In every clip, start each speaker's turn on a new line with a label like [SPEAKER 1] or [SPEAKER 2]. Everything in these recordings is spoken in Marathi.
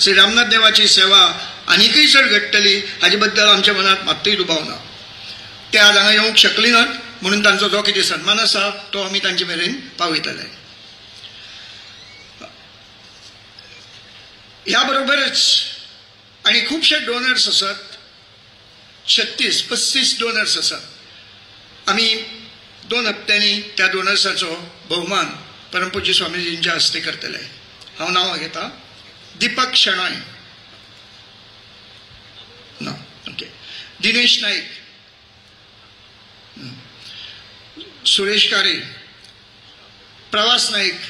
[SPEAKER 1] श्री रामनाथ देवाची सेवा आनीकय चड घडटली हाजे बद्दल आमच्या मनात मात्तूय दुबाव ना. ते आज हांगा येवंक शकली नात म्हणून तांचो जो कितें सन्मान आसा तो आमी तांचे मेरेन पावयतले. ह्या बरोबरच आनी खुबशे डोनर्स आसात, 36-35 डोनर्स आसात. आमी 2 हप्त्यांनी त्या डोनर्साचो भोवमान परमपूज्य स्वामीजींच्या हस्ते करतले. हांव नांवां घेता. दीपक शेणॉय, ना ओके, दिनेश नाईक, सुरेश कारे, प्रवास नाईक,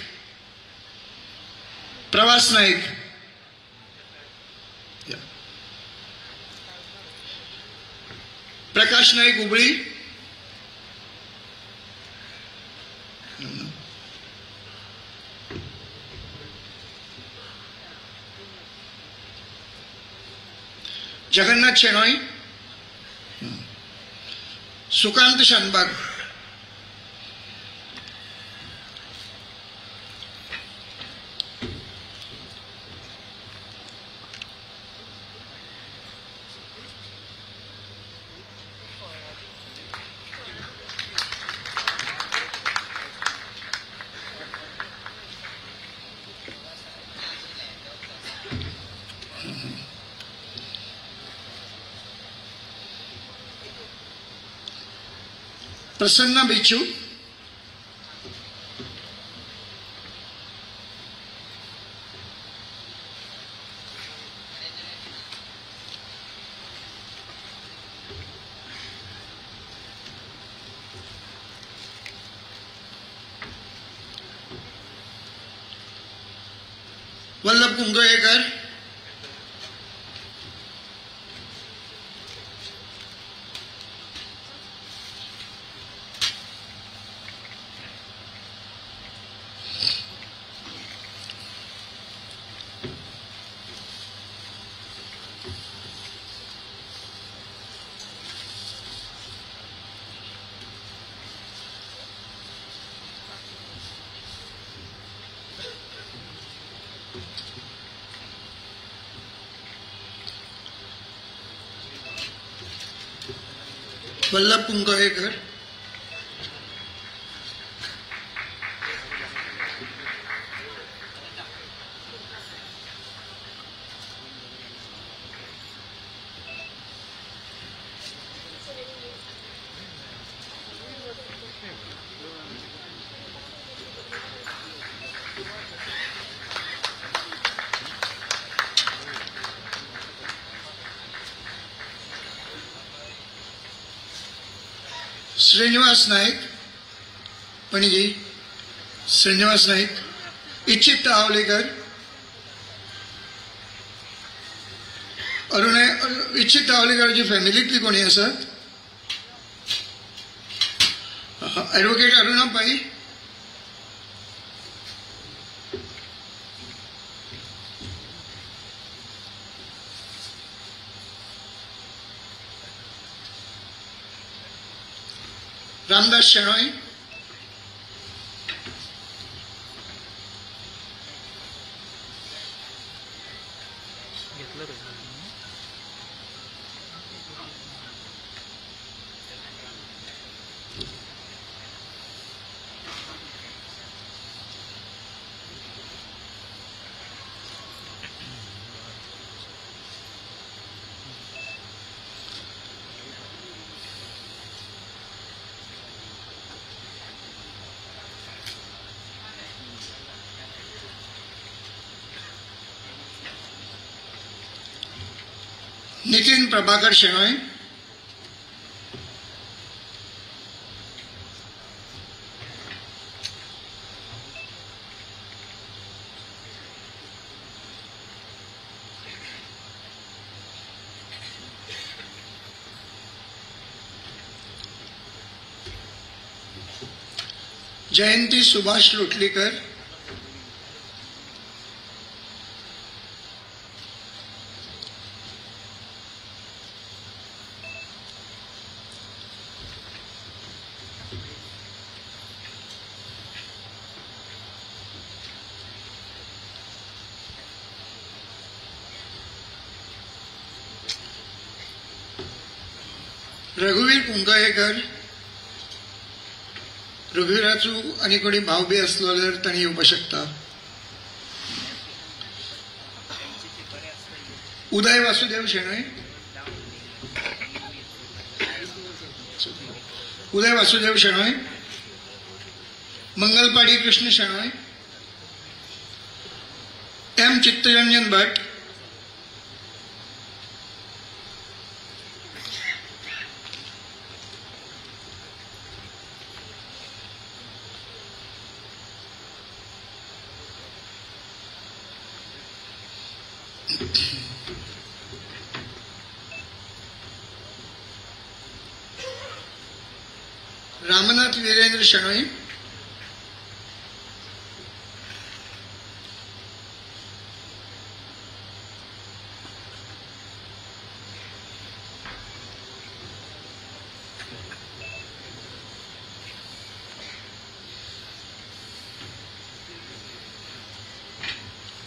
[SPEAKER 1] प्रकाश नाईक हुबळी, जगन्नाथ शेणॉय, सुकांत शानबाग, प्रसन्ना बिचू, वल्लभ कुंगळेकर, वल्लभ कुंगळेकर, श्रीनिवास नाईक, पणजी श्रीनिवास नाईक, इच्छित आवलेकर, इच्छित आवलेकरांची फॅमिलीतली कोणी आसात? ॲडव्होकेट अरुणा पाई, रामदास शेणॉय, नितीन प्रभाकर शेणॉय, जयंती सुभाष लोटलीकर, रघुवीर कुंकळेकर, रघुवीराचो आनी कोणी भाव बी असलो जाल्यार ताणी येवपाक शकता. Uday Vasudev Shenoy, Uday Vasudev Shenoy, Mangalpady Krishna Shenoy, M Chittaranjan Bhat, Ramnath Virendra Shenoy,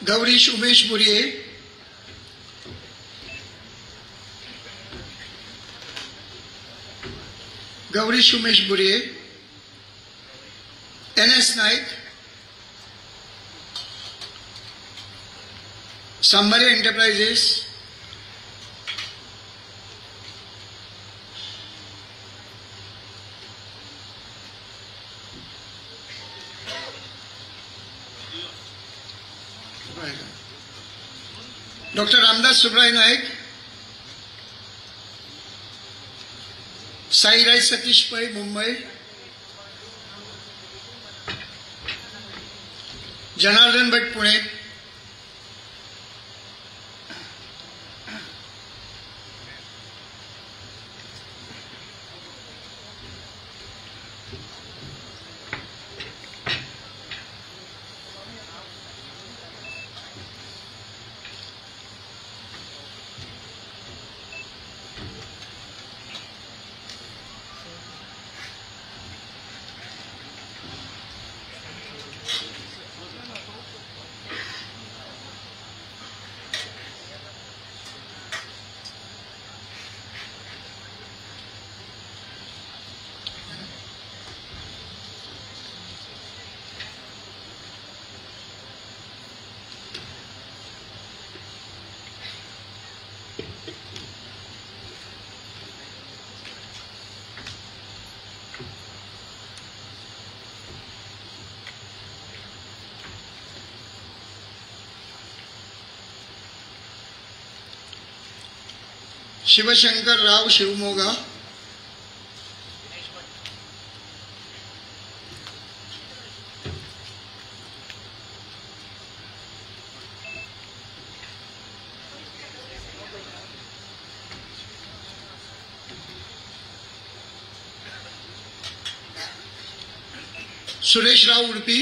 [SPEAKER 1] Gaurish Umesh Burye, Gaurish Umesh Burye, NS Naik, Sambare enterprises, doctor Ramdas Subray Naik, Sairaj Satish Pai Mumbai, Janardan Bhat Pune, Shivshankar Rao Shivamogga, Suresh Rao Udupi,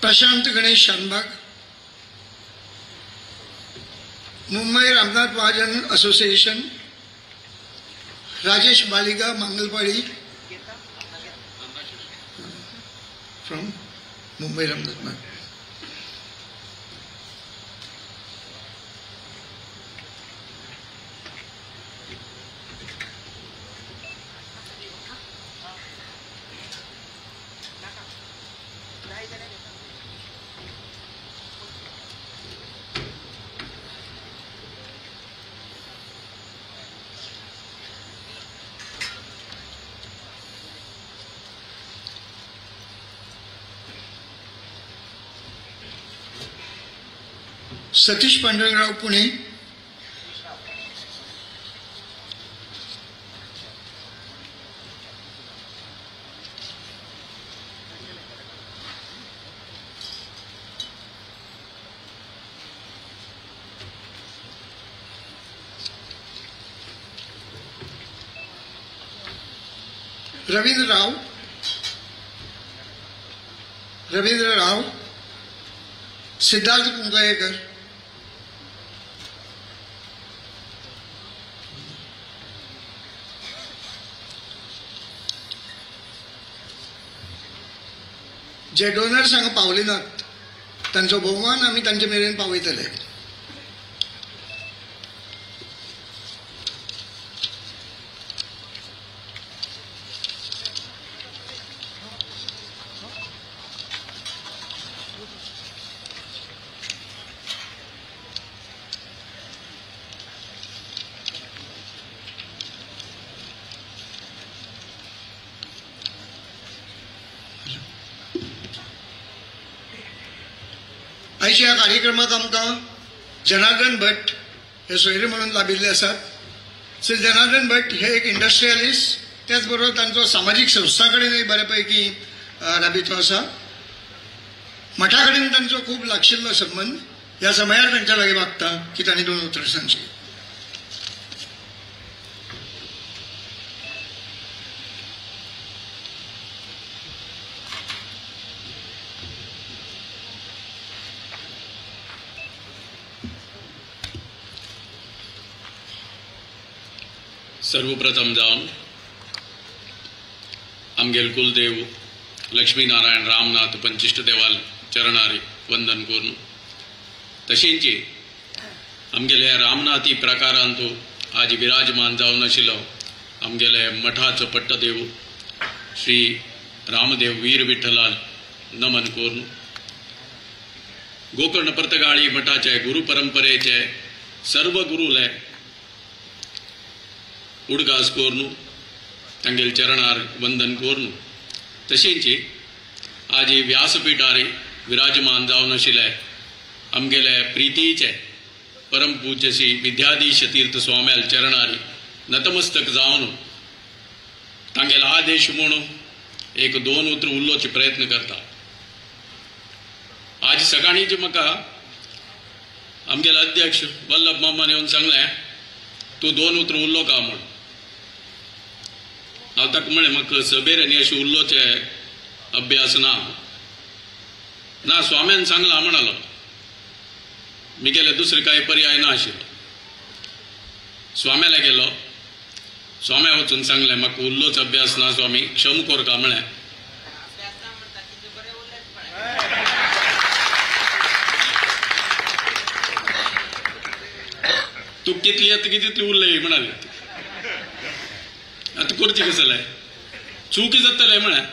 [SPEAKER 1] Prashant Ganesh Shanbhag, Mumbai Ramnath Mahajan association, Rajesh Baliga Mangalpady from Mumbai Ramnath Mahajan, Satish Pandurangrao Pune, Ravindra Rao, Siddharth Kunkalekar, जे डोनर्स हांगा पावले नात तांचो भोवमान आमी तांचे मेरेन पावयतले. आयच्या ह्या कार्यक्रमाक आमकां जनार्दन भट हे सोयरे म्हणून लाभिल्ले आसात. श्री जनार्दन भट हे एक इंडस्ट्रियलिस्ट, त्याच बरोबर तांचो सामाजीक संस्था कडेनय बऱ्यापैकी राबितो आसा. मठा कडेन तांचो खूब लागशिल्लो संबंद. ह्या समयार तांच्या लागीं मागता की तांणी 2 उतरां सांगची.
[SPEAKER 2] सर्वप्रथम जावन आमगेल कुलदेव लक्ष्मीनारायण रामनाथ पंचिष्ट देवाल चरणारी वंदन करून, तशेंच आमगेले रामनाथी प्रकारांतू आज विराजमान जावन आशिल्लो आमगेले मठाचो पट्टदेव श्री रामदेव वीर विठ्ठलाल नमन करून, गोकर्ण पर्तगाळी मठाचे गुरु परंपरेचे सर्व गुरुले उडगास कोरून तांगेल चरणार वंदन करून, तशेंच आज व्यासपीठार विराजमान जावन आशिल्ले आमगेले प्रितीचे परमपूज्य श्री विद्याधीश तीर्थ स्वाम्याल चरणारी नतमस्तक जावन तांगेल आदेश म्हणून एक 2 उतर उल्लोवचे प्रयत्न करता. आज सकाळींच म्हाका आमगेले अध्यक्ष वल्लभ मामान येवन सांगलें तूं 2 उतर उल्लोवका म्हूण. हांव ताका म्हळें म्हाका सभेर आनी अशें उल्लोवचे अभ्यास ना स्वाम्यान सांगलां म्हणालो. म्हगेले दुसरे कांय पर्याय ना आशिल्लो. स्वाम्याला गेलो, स्वाम्या वचून सांगलें म्हाका उल्लोच अभ्यास ना स्वामी, क्षम कोरता म्हळें. तूं कितली येता की तितली उरलय म्हणाली. आता करची कस जालें, चूक जातलें म्हळें,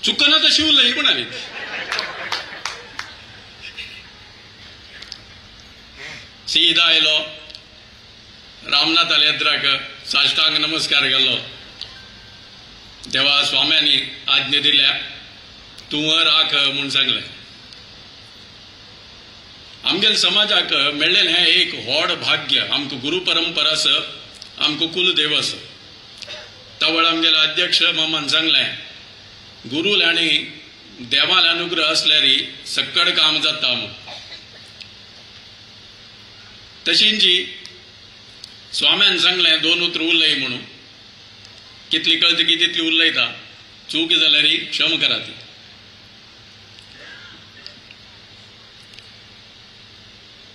[SPEAKER 2] चुकना तशी उरलय म्हणाली. सीधा आयलो, रामनाथाल येद्राक साश्टांग नमस्कार केलो. देवा स्वाम्यांनी आज्ञा दिल्या तूं राख म्हूण सांगलें. आमगेल समाजाक मेळ्ळेलें हें एक व्हड भाग्य. आमकां गुरु परंपरा आसा, आमकां कुलदेव आसा. तावळ आमगेले अध्यक्ष मामान सांगलें गुरुल आनी देवाल अनुग्रह असल्यार सक्कड काम जाता म्हूण. तशींच स्वाम्यान सांगलें 2 उतर उरलय म्हणून. कितली कळटा की तितली उरलयता, चूक जाल्यार क्षम करा ती.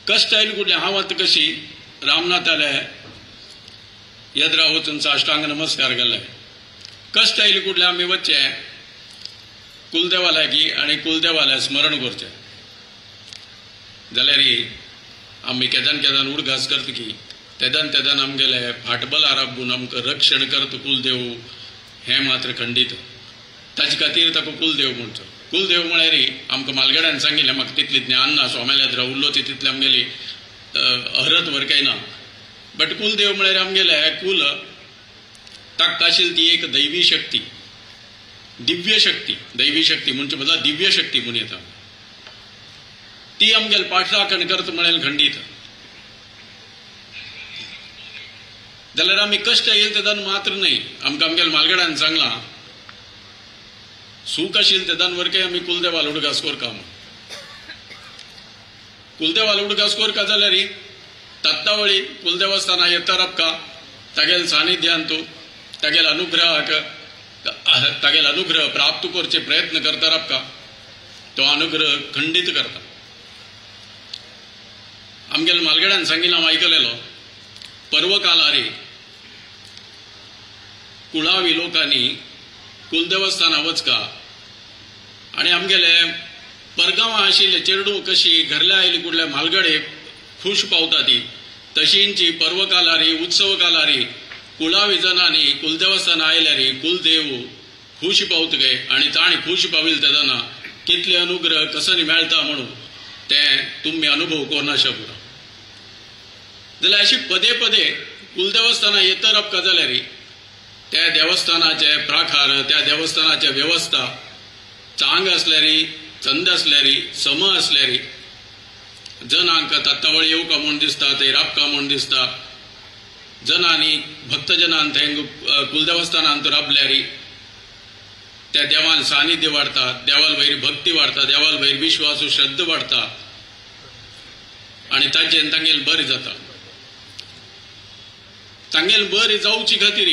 [SPEAKER 2] कश्ट आयली कुठले हांव आतां कशी रामनाथाले येद्रा वचून साश्टांग नमस्कार केले. कश्ट आयली कुठले आमी वचचे कुलदेवाल्याकी आनी कुलदेवाल्या स्मरण करचें जाल्यार आमी केदान उडघास करता की तेदान आमगेले फाटबला राबून आमकां रक्षण करता कुलदेव हें मात्र खंडीत. ताचे खातीर ताका कुलदेव म्हणचो. कुलदेव म्हळ्यार आमकां मालगड्यान सांगिल्लें म्हाका तितली ज्ञान ना, स्वाम्याल्या येद्रा उरलोची तितली आमगेली अहरत वरकाय ना. बट कुलदेव म्हळ्यार आमगेले कुल ताका आशिल्ली ती एक दैवी शक्ती, दिव्य शक्ती. दैवी शक्ती म्हणचे बदला दिव्य शक्ती म्हूण येता. ती आमगेल पाठराखण करता म्हळ्यार खंडीत. जाल्यार आमी कश्ट येयले तेदान मात्र न्हय, आमकां आमगेल्या मालगड्यान सांगलां सूख आशिल्लें तेदान वरकय आमी कुलदेवाल उडगास कोरका म्हूण. कुलदेवाल उडगास कोरका जाल्यार तत्तावळी कुलदेवस्थाना येता रबका तागेल सानिध्यान तूं तागेल अनुग्रहाक तागेल अनुग्रह प्राप्त करचे प्रयत्न करता का तो अनुग्रह खंडित करता. आमगेल मालगड्यान सांगिल्लें हांव आयकलेलो पर्वकालारी कुळावी लोकांनी कुलदेवस्थाना वचका आणि आमगेले परगांवां आशिल्ले चेडूं कशी घरल्या आयली कुडल्या म्हालगडे खूश पावता ती तशींची पर्वकालारी उत्सव कालारी कुळावी जनांनी कुलदेवस्थाना आयल्यारी कुलदेव खूश पावतगे आणि ताणी खूश पाविल तेदना कितले अनुग्रह कसनी मेळटा म्हणून ते तुम्ही अनुभव करनाशा पुरो. जाल्यार अशी पदे पदे कुलदेवस्थाना येतरप का जाल्यार त्या देवस्थानाचे प्राकार त्या देवस्थानाचे व्यवस्था चांग असल्यारी चंद असल्यारी सम असल्यारी जनांक तात्तावळ येवका म्हूण दिसता ते राबका म्हूण दिसता. जनांनी भक्तजनांत थंय कुलदेवस्थानांत राबल्यारी त्या देवान सानिध्य वाडता, देवाल वयर भक्ती वाडता, देवाल वयर विश्वास श्रद्धा वाडता आणि तांचेन तांगेल बरें जाता. तांगेल बरें जावची खातीर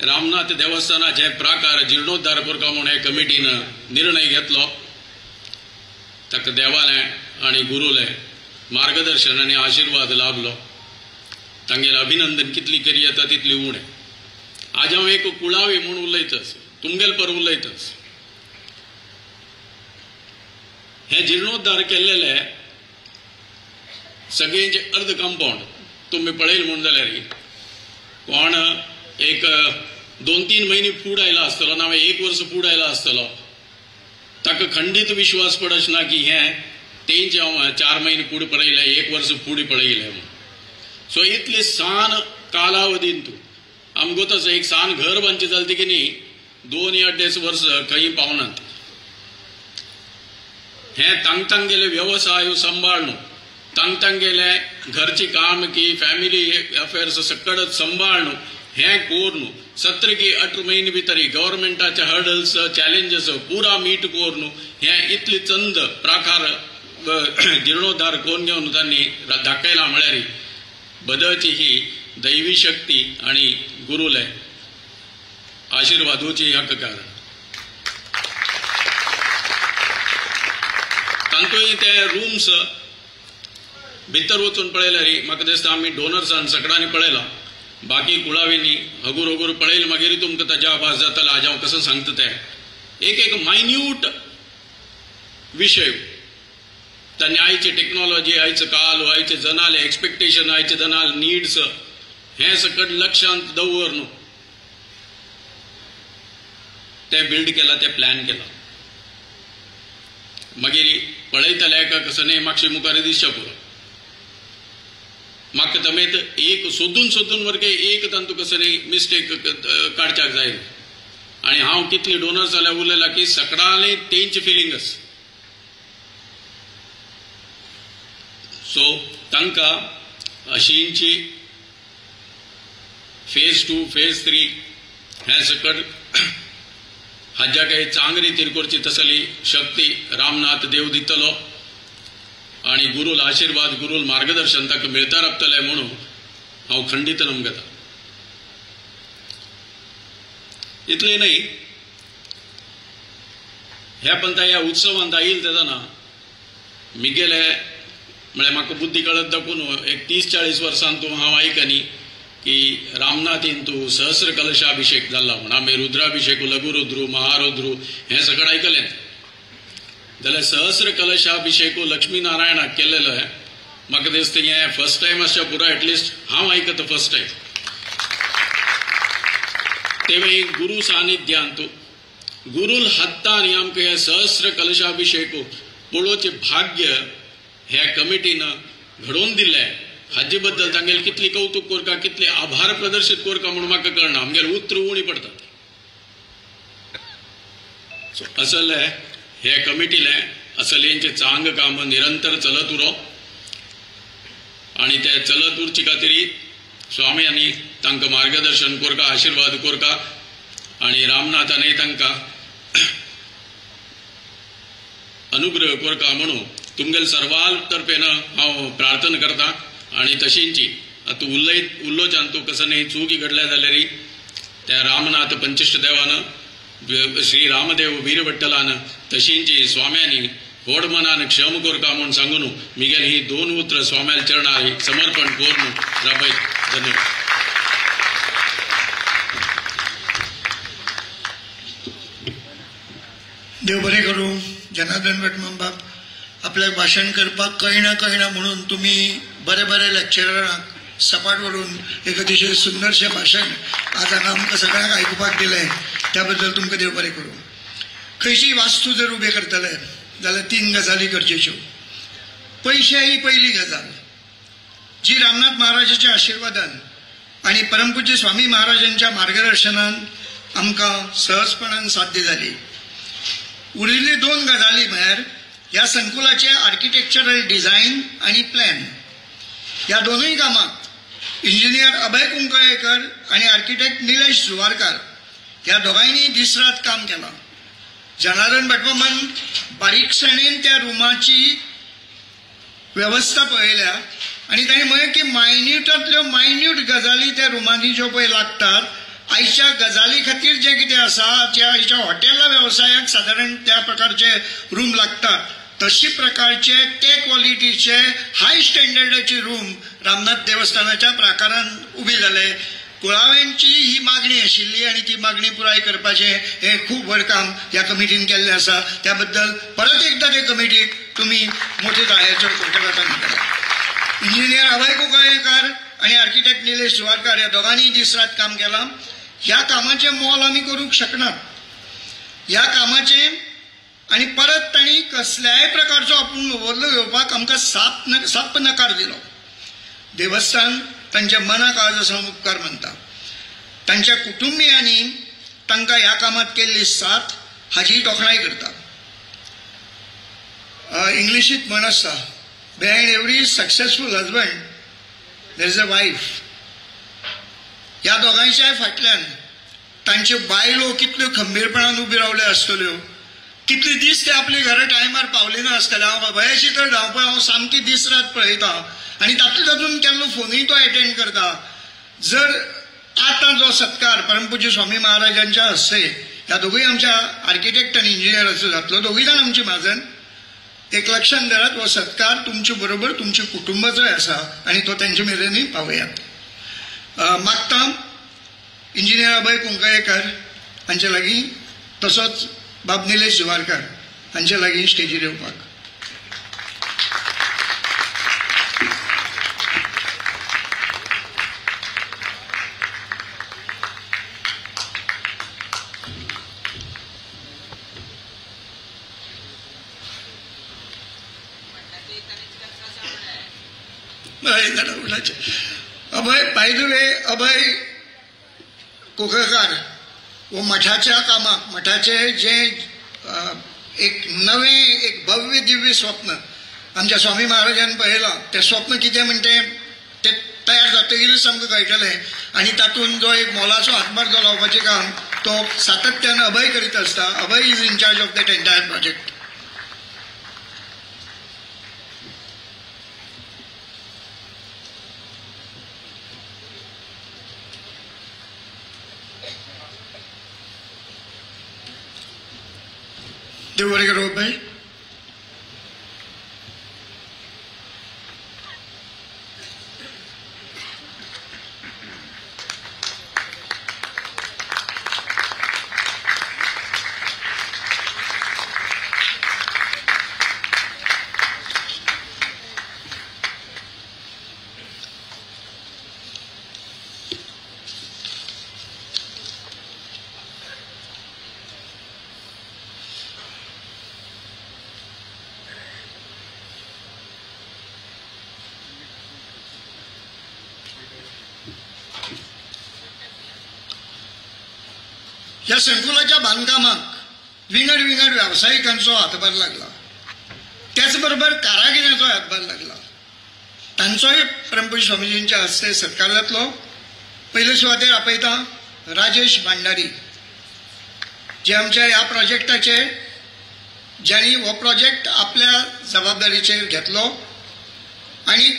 [SPEAKER 2] रामनाथ देवस्थानाचे प्राकार जीर्णोद्धार करता म्हूण हे कमिटीन निर्णय घेतलो. ताका देवालें आनी गुरुलें मार्गदर्शन आनी आशिर्वाद लाभलो. तांगेलें अभिनंदन कितली करी येता तितली उणें. आज हांव एक कुळावी म्हूण उलयतस तुमगेल पर उलयतस. हे जीर्णोद्धार केल्लेले सगळेंचे अर्ध कंपाऊंड तुम्ही पळयलें म्हूण जाल्यार कोण एक 2-3 महिने फूड आयला आसतलो ना 1 वर्स फूड आयला आसतलो ताका खंडित विश्वास पडच ना की हे तेंचे हांव 4 महिने फूड पळयले 1 वर्स फूड पळयले म्हूण. सो इतले सान कालावधीन तूं आमगो तसं एक सान घर बांदचें जालें की न्ही 2 या 2.5 वर्स खंय पावनात. हे तांग गेले व्यवसाय सांबाळणं तांग गेले घरची काम की फॅमिली अफेअर्स सकळच सांबाळणं हे कोरनु 17 की 18 महिने भितरी गव्हर्मेंटाचे हर्डल्स चॅलेंजेस पुरा मीट कोरनु हे इतली चंद प्राकार जीर्णोद्धार कोण घेवन तांणी दाखयला म्हळ्यार बदलची ही दैवी शक्ती आणि गुरुले आशीर्वादोची हक्क कारण. तांतूय ते रूम्स भितर वचून पळयल्यार म्हाका दिसता आमी डोनर्सान सगळ्यांनी पळयला बाकी कुळावींनी हगूर हगूर पळयलें मागीर तुमकां ताचे आभास जातलो. आज हांव कसं सांगता ते एक मायन्यूट विशय तांणी आयची टेक्नॉलॉजी आयचं काल आयचे जनाले एक्सपेक्टेशन आयचे जनाल नीड्स हे सकट लक्षांत दवरन ते बिल्ड केला ते प्लॅन केला. मागीर पळयतले एका कसं न्ही मागशे मुखार दिसच्या पुरो म्हाका तमेत एक सोदून वरके एक तांतू कसं न्ही मिस्टेक काडच्याक जाय. आणि हांव कितली डोनर्स जाल्यार उलयला की सगळ्यांनी तेंची फिलिंगस. सो तांकां अशींची फेज 2 फेज 3 हे सकट हाज्या काही चांग रितीन करची तसली शक्ती रामनाथ देव दितलो आणि गुरुल आशीर्वाद गुरुल मार्गदर्शन ताका मिळता रावतले म्हणून हांव खंडित नमगता. इतले न्ही ह्या पंथा ह्या उत्सवांत आयिल्ले तेदना मिगेले म्हळ्यार म्हाका बुद्धी कळत दाखून एक 30-40 वर्सांतू हांव आयकनी की रामनाथीन तूं सहस्र कलशाभिषेक जाल्ला म्हूण. आमी रुद्राभिषेक लघुरुद्रू महारुद्रू हे सगळें आयकलें जाल्यार सहस्र कलशाभिषेक लक्ष्मी नारायणाक केल्लेलो म्हाका दिसता हें फर्स्ट टायम आसच्या पुरो एटलिस्ट हांव आयकता फर्स्ट टायम. तेवे गुरु सानिध्यांत गुरुल हत्तांनी आमकां हे सहस्र कलशाभिषेक पळोवचें भाग्य ह्या कमिटीन घडोवन दिलें. हाजे बद्दल तांगेले कितली कौतुक करता कितले आभार प्रदर्शित करता म्हणून म्हाका कळना. आमगेले उतर उणी पडतात. सो असले हे कमिटीले असलेंचे चांग काम निरंतर चलत उरो आणि ते चलत उरचे खातीर स्वामियांनी तांकां मार्गदर्शन करता आशीर्वाद करता आणि रामनाथानय तांकां अनुग्रह करता म्हणून तुमगेल सर्वाल तर्फेन हांव प्रार्थना करता. आणि तशींची आता उल्लोच आणतो कसं नाही चूक घडल्या जाल्यार त्या रामनाथ पंचिष्ट देवानं श्री रामदेव वीरभट्टलानं तशींची स्वाम्यांनी व्हड मनान क्षम कोरता म्हणून सांगून मिगेल ही 2 उत्र स्वाम्याल चरणारी समर्पण करून राबयत. धन्यवाद.
[SPEAKER 1] देव बरें करूं. जनार्दन भट बाब आपल्याक भाशण करपाक कळना म्हणून तुम्ही बरे लेक्चराक सपाट व्हरून एक अतिशय सुंदरशें भाशण आज हांगा आमकां सगळ्यांक आयकुपाक दिलें त्या बद्दल तुमकां देव बरें करूं. खंयचीय वास्तू जर उबे करतले जाल्यार 3 गजाली गरजेच्यो. पयशे ही पयली गजाल जी रामनाथ महाराजाच्या आशिर्वादान आनी परमपूज्य स्वामी महाराजांच्या मार्गदर्शनान आमकां सहजपणान साध्य जाली. उरिल्ली 2 गजाली म्हळ्यार ह्या संकुलाचे आर्किटेक्चरल डिझायन आनी प्लॅन. ह्या दोनूय कामाक इंजिनियर अभय कुंकळेकर आणि आर्किटेक्ट निलेश जुवारकार ह्या दोगांयनी दीस रात काम केलां. जनार्दन भटमामान बारीकसाणेन त्या रुमाची व्यवस्था पळयल्या आणि ताणें म्हळें की मायन्यूटांतल्यो मायन्यूट गजाली त्या रुमांनी ज्यो पळय लागतात आयच्या गजाली खातीर जें कितें आसा ज्या आयच्या हॉटेला वेवसायाक सादारण त्या प्रकारचे रूम लागतात तशी प्रकारचे ते क्वॉलिटीचे हाय स्टँडर्डाचे रूम रामनाथ देवस्थानाच्या प्राकारान उबे जाले. कुळाव्यांची ही मागणी आशिल्ली आणि ती मागणी पुराय करपाचे हे खूप व्हड काम ह्या कमिटीन केल्लें आसा. त्या बद्दल परत एकदा ते कमिटीक तुम्ही मोठे ताळ्याचो कडकडाटान करा. इंजिनियर अभय कुंकळेकर आणि आर्किटेक्ट निलेश जुवारकार ह्या दोगांनी दीस रात काम केलां. ह्या कामाचे मोल आमी करूंक शकनात. ह्या कामाचे आणि परत तांणी कसल्याय प्रकारचो आपूण ओवरलो घेवपाक आमकां साप नकार दिलो. देवस्थान तांच्या मनाक आज असो उपकार मानता. तांच्या कुटुंबियांनी तांकां ह्या कामात केल्ली साथ हाची तोखणाय करता. इंग्लिशीत म्हण आसता behind every successful husband there is a wife. ह्या दोगांयच्या फाटल्यान तांच्यो बायलो कितल्यो खंबीरपणान उबी रावल्यो आसतल्यो. कितले दीस ते आपली घरा टायमार पावले नासतले. हांव अभयाची तर धांवपळ हांव सामकी दीस रात पळयता आणि तातूंत केल्लो फोनूय तो अटेंड करता. जर आतां जो सत्कार परमपूज्य स्वामी महाराजांच्या हस्ते ह्या दोगूय आमच्या आर्किटेक्ट आनी इंजिनियराचो जातलो. दोगूय जाण आमची माजन. एक लक्षात धरात हो सत्कार तुमचे बरोबर तुमच्या कुटुंबाचोय आसा आणि तो तेंचे मेरेनूय पावयात. मागता इंजिनियर अभय कुंकळेकर हांचे लागीं तसोच बाब निलेश जुवारकार हांचे लागीं स्टेजीर येवपाक. अभय बाय द वे अभय कुंकळेकर वो मठाच्या कामाक मठाचे जे एक नवें एक भव्य दिव्य स्वप्न आमच्या स्वामी महाराजांनी पळयलां तें स्वप्न कितें म्हणटे ते तयार जातकीरच आमकां कळटलें. आनी तातूंत जो एक मोलाचो हातभार जो लावपाचें काम तो सातत्यान अभय करीत आसता. Abhay is in charge of that entire project. देव बरें करूं अभय. या संकुलाच्या बांधकामाक विंगड व्यावसायिकांचो हातभार लागला. त्याचबरोबर कारागिरांचो हातभार लागला. तांचोय परमपूज्य स्वामीजींच्या हस्ते सत्कार जातलो. पयले सुवातेर आपयता राजेश भांडारी जे आमच्या ह्या प्रोजेक्टाचे ज्यांनी हो प्रोजेक्ट आपल्या जबाबदारीचेर घेतलो आणि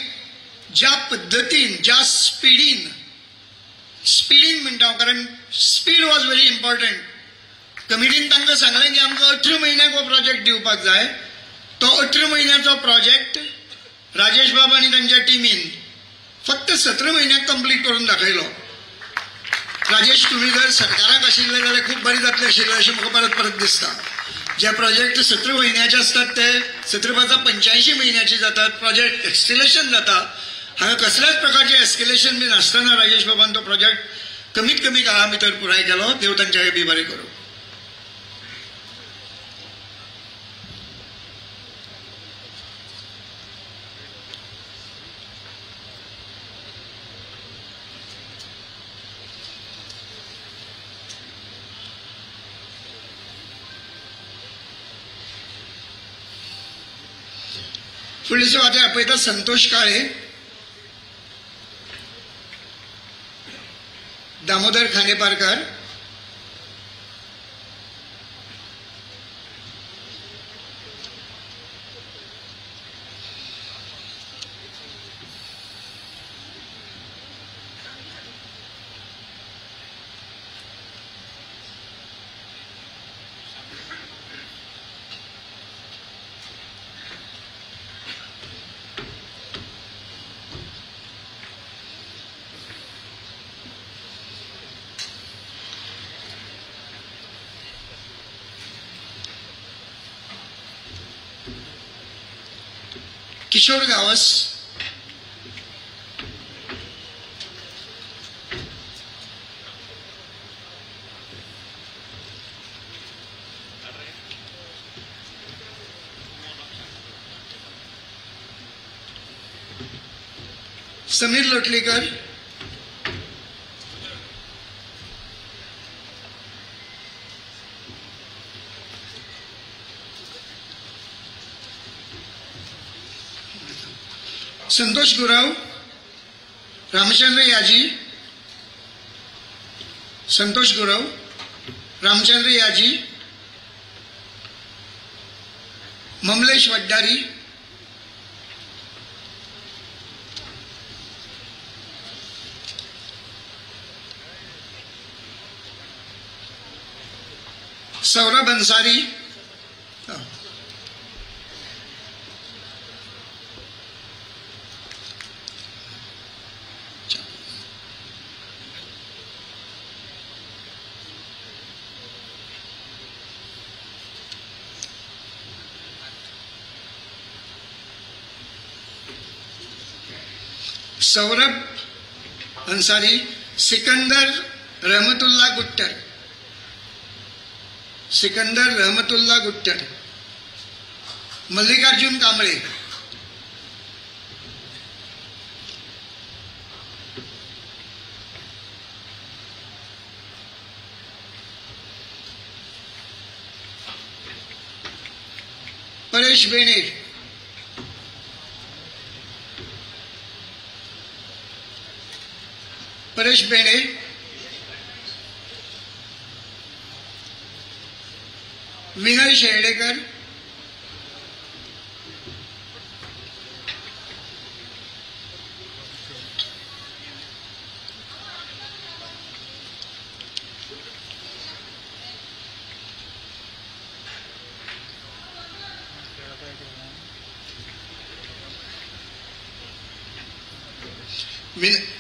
[SPEAKER 1] ज्या पद्धतीन ज्या स्पीडीन म्हणटा कारण स्पीड वॉज व्हेरी इम्पॉर्टंट कमिटीन तांकां सांगलें की आमकां 18 म्हयन्याक हो प्रोजेक्ट दिवपाक जाय तो 18 म्हयन्याचो प्रोजेक्ट राजेश बाब आनी तांच्या टिमीन फक्त 17 म्हयन्याक कंप्लीट करून दाखयलो राजेश तुम्ही जर सरकाराक आशिल्ले जाल्यार खूब बरें जातलें आशिल्लें अशें म्हाका परत दिसता जे प्रोजेक्ट 17 म्हयन्याचे असतात ते 17-85 महिन्याचे जातात प्रोजेक्ट एक्सकेलेशन जाता हांगा कसल्याच प्रकारचे एस्केलेशन बी नासतना राजेश बाबान तो प्रोजेक्ट कमीत कमी काळा भितर पुराय केलो देव तांचे बी बरें करूं फुडले सुवातेर आपयता संतोष काळे दामोदर खांडेपारकार किशोर गावस समीर लोटलीकर संतोष गुराव रामचंद्र याजी संतोष गुराव रामचंद्र याजी ममलेश वड्डारी सौरभ अंसारी सौरभ अंसारी सिकंदर रहमतुल्ला गुट्टर मल्लिकार्जुन कांबळे परेश बेनेर परेश बेणे विनय शेळडेकर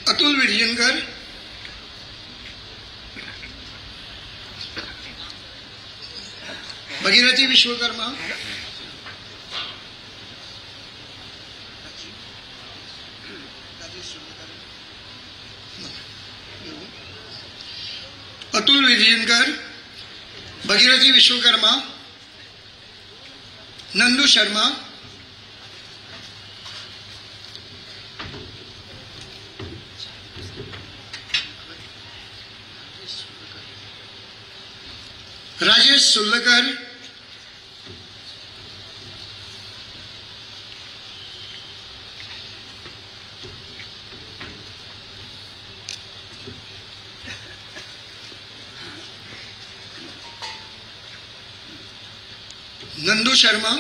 [SPEAKER 1] अतुल विर्जनकर भगीरथी विश्वकर्मा अतुल विर्जनकर भगीरथी विश्वकर्मा नंदू शर्मा राजेश सुल्लकर नंदू शर्मा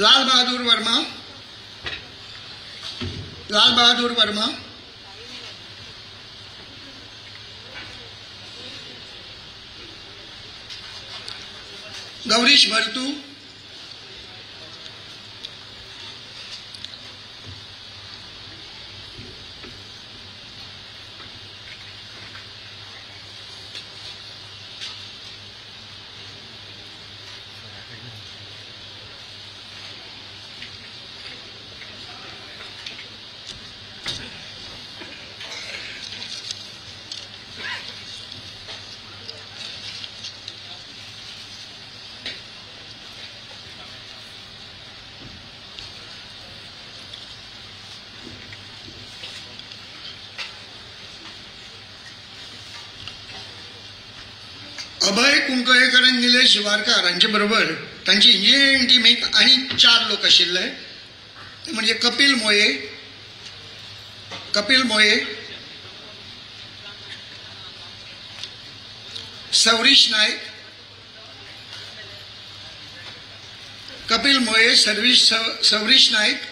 [SPEAKER 1] लाल बहादूर वर्मा, लाल बहादूर वर्मा, गौरीश भरतू, अभय कुंकळेकर आणि निलेश वारकार यांचे बरोबर त्यांची इंजिनिअरिंग टीम एक आणि 4 लोक आशिल्ले, ते म्हणजे कपिल मोये, सौरीश नायक, कपिल मोये, सौरीश नायक,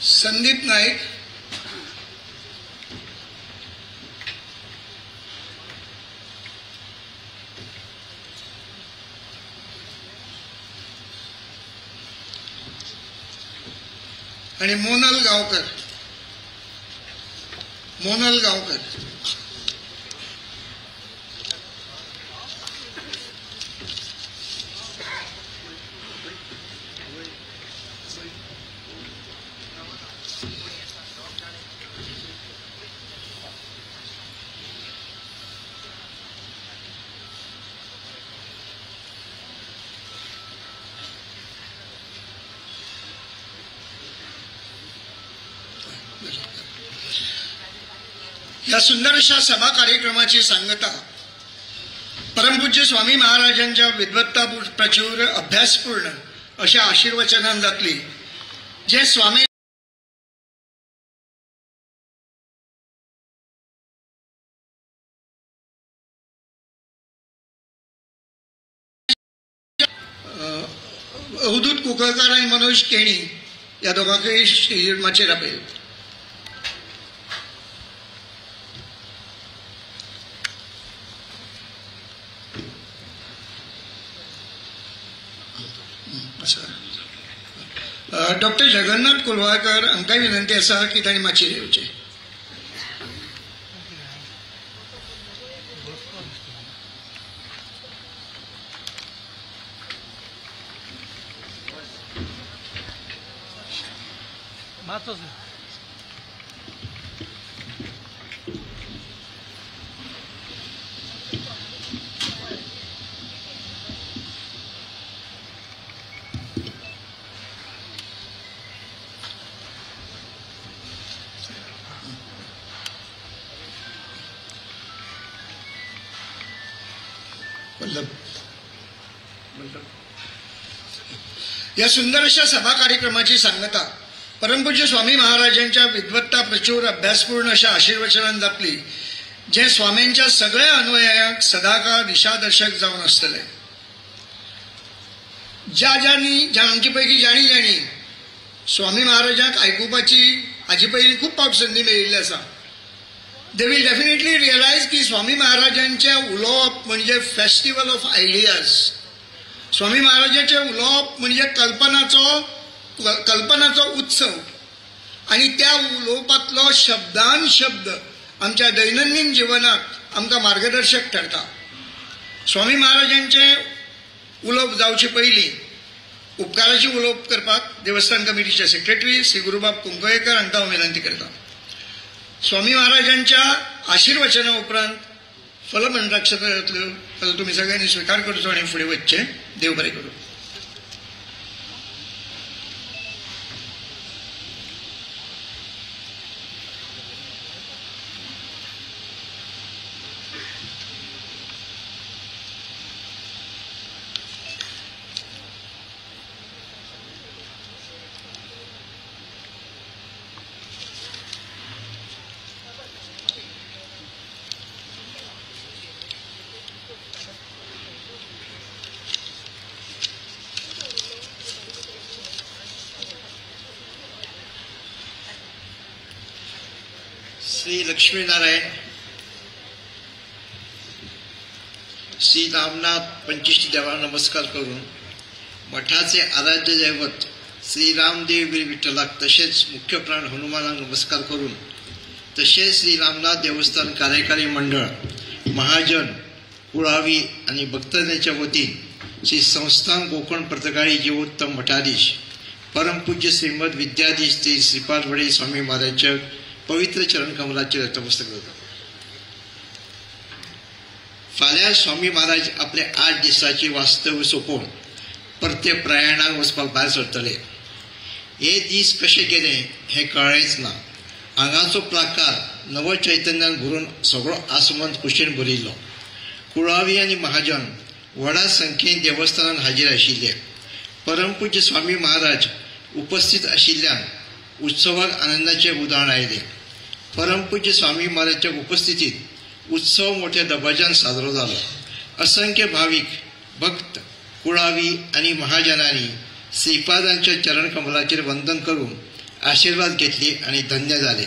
[SPEAKER 1] संदीप नाईक, आणि मोनल गावकर. या सुंदर अशा सभा कार्यक्रमाची सांगता परमपूज्य स्वामी महाराजांच्या विद्वत्ता प्रचूर अभ्यासपूर्ण अशा आशीर्वचनान जातली, जे स्वामी अवधूत कुकळकर आणि मनोज केणी या दोघांकही श्रीमाचेर आपले. डॉक्टर जगन्नाथ कोलवाळकर हांकांय विनंती आसा की तांणी माचयेर येवचें. या सुंदर अशा सभा कार्यक्रमाची सांगता परमपूज्य स्वामी महाराजांच्या विद्वत्ता प्रचूर अभ्यासपूर्ण अशा आशीर्वचनान जातली, जे स्वामींच्या सगळ्या अन्वयांक सदाकाळ दिशादर्शक जावन आसतले. ज्या आमची पैकी ज्यांनी स्वामी महाराजांक आयकुपाची हाजी पयलीं खूप फावट संधी मेळिल्ली आसा, दे विल डेफिनेटली रियलायज की स्वामी महाराजांचे उलोवप म्हणजे फेस्टिवल ऑफ आयडियाज. स्वामी महाराजांचे उलोवप म्हणजे कल्पनाचो उत्सव, आणि त्या उलोवपांतलो शब्दान शब्द आमच्या दैनंदिन जिवनात आमकां मार्गदर्शक ठरता. स्वामी महाराजांचे उलोवप जावचे पयलीं उपकाराची उलोवप करपाक देवस्थान कमिटीचे सेक्रेटरी श्री गुरुबाब कुंकळेकर हांकां हांव विनंती करता. स्वामी महाराजांच्या आशीर्वचना उपरांत फलमंत्राक्षता जातल्यो, ताचो तुम्ही सगळ्यांनी स्वीकार करचो आणि फुडें वचचें. देव बरें करूं.
[SPEAKER 3] श्री लक्ष्मीनारायण, श्री रामनाथ पंचष्टी देवाला नमस्कार करून मठाचे आराध्य दैवत श्री रामदेव विठ्ठलाक तसेच मुख्य प्राण हनुमानाक नमस्कार करून तसेच श्री रामनाथ देवस्थान कार्यकारी मंडळ महाजन कुळावी आणि भक्तजनांच्या वतीन श्री संस्थान कोकण पत्रकारी जीवोत्तम मठाधीश परमपूज्य श्रीमद विद्याधीश श्री श्रीपाद वडे स्वामी महाराजांच्या पवित्र चरण कमलाचे नतमस्तक करतात. फाल्यां स्वामी महाराज आपले 8 दिसाचे वास्तव्य सोंपोवन परते प्रयाणाक वचपाक भायर सरतले. हे दीस कशे गेले हें कळ्ळेंच ना. हांगाचो प्रकार नव चैतन्यान भरून सगळो आसमंत कुशीन भरिल्लो. कुळावी आनी महाजन व्हडा संख्येन देवस्थानात हाजीर आशिल्ले. परमपूज्य स्वामी महाराज उपस्थित आशिल्ल्यान उत्सवाक आनंदाचे उधाण आयले. परमपूज्य स्वामी महाराजांच्या उपस्थितीत उत्सव मोठ्या दबाज्यान साजरो जालो. असंख्य भाविक भक्त कुळावी आणि महाजनांनी श्रीपादांच्या चरण कमलाचेर वंदन करून आशीर्वाद घेतले आणि धन्य झाले.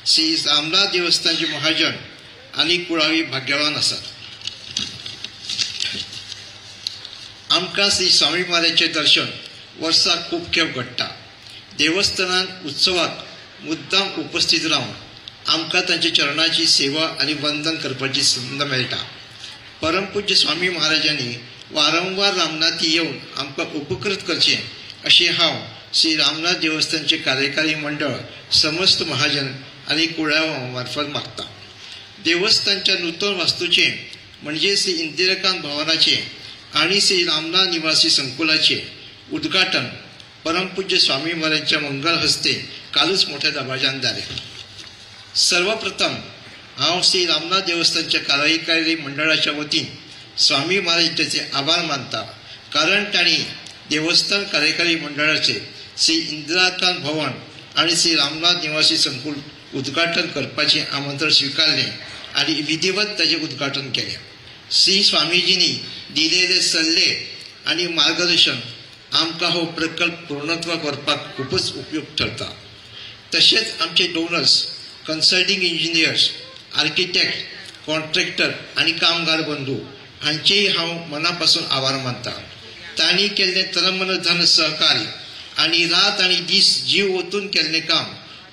[SPEAKER 3] श्री रामनाथ देवस्थानचे महाजन आणि कुळावी भाग्यवान आसात. आमकां श्री स्वामी महाराजांचे दर्शन वर्साक खूब खेप घडटा. देवस्थानात उत्सवाक मुद्दाम उपस्थित रावन आमकां तांच्या चरणाची सेवा आणि वंदन करपाची संद मेळटा. परमपूज्य स्वामी महाराजांनी वारंवार रामनाथी येवन आमकां उपकृत करचें अशें हांव श्री रामनाथ देवस्थानचे कार्यकारी मंडळ समस्त महाजन आणि कुळावा मार्फत मागता. देवस्थानच्या नूतन वास्तूचे म्हणजे श्री इंदिराकांत भवनाचे आणि श्री रामनाथ निवासी संकुलाचे उद्घाटन परमपूज्य स्वामी महाराजांच्या मंगल हस्ते कालच मोठ्या दबाज्यान जाले. सर्वप्रथम हांव श्री रामनाथ देवस्थानच्या कार्यकारी मंडळाच्या वतीन स्वामी महाराजांचे आभार मानता, कारण तांणी देवस्थान कार्यकारी मंडळाचे श्री इंदिराकांत भवन आणि श्री रामनाथ निवासी संकुल उद्घाटन करपाचे आमंत्रण स्वीकारले आणि विधिवत ताचे उद्घाटन केले. श्री स्वामीजींनी दिलेले सल्ले आणि मार्गदर्शन आमकां हो प्रकल्प पूर्णत्वाक व्हरपाक खूपच उपयुक्त ठरता. तशेंच आमचे donors, consulting engineers, architect, contractor आणि कामगार बंधू हांचेय हांव मनापासून आभार मानता. तांणी केल्ले तनमन धन सहकार्य आणि रात आणि दीस जीव ओतून केल्लें काम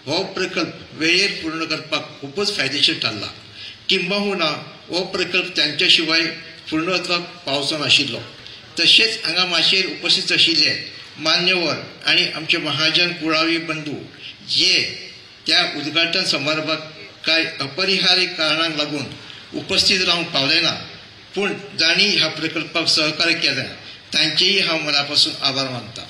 [SPEAKER 3] हो प्रकल्प वेळेर पूर्ण करपाक खूपच फायदेशीर ठरला. किंबहुना हो प्रकल्प त्यांच्या शिवाय पूर्णत्वाक पावचो नाशिल्लो. तशेंच हांगा माशेर उपस्थित आशिल्ले मान्यवर आणि आमचे महाजन कुळावी बंधू जे त्या उद्घाटन समारंभाक कांय अपरिहार्य कारणांक लागून उपस्थित रावंक पावले ना, पूण जाणी ह्या प्रकल्पाक सहकार्य केलें तांचेय हांव मनापासून आभार मानता.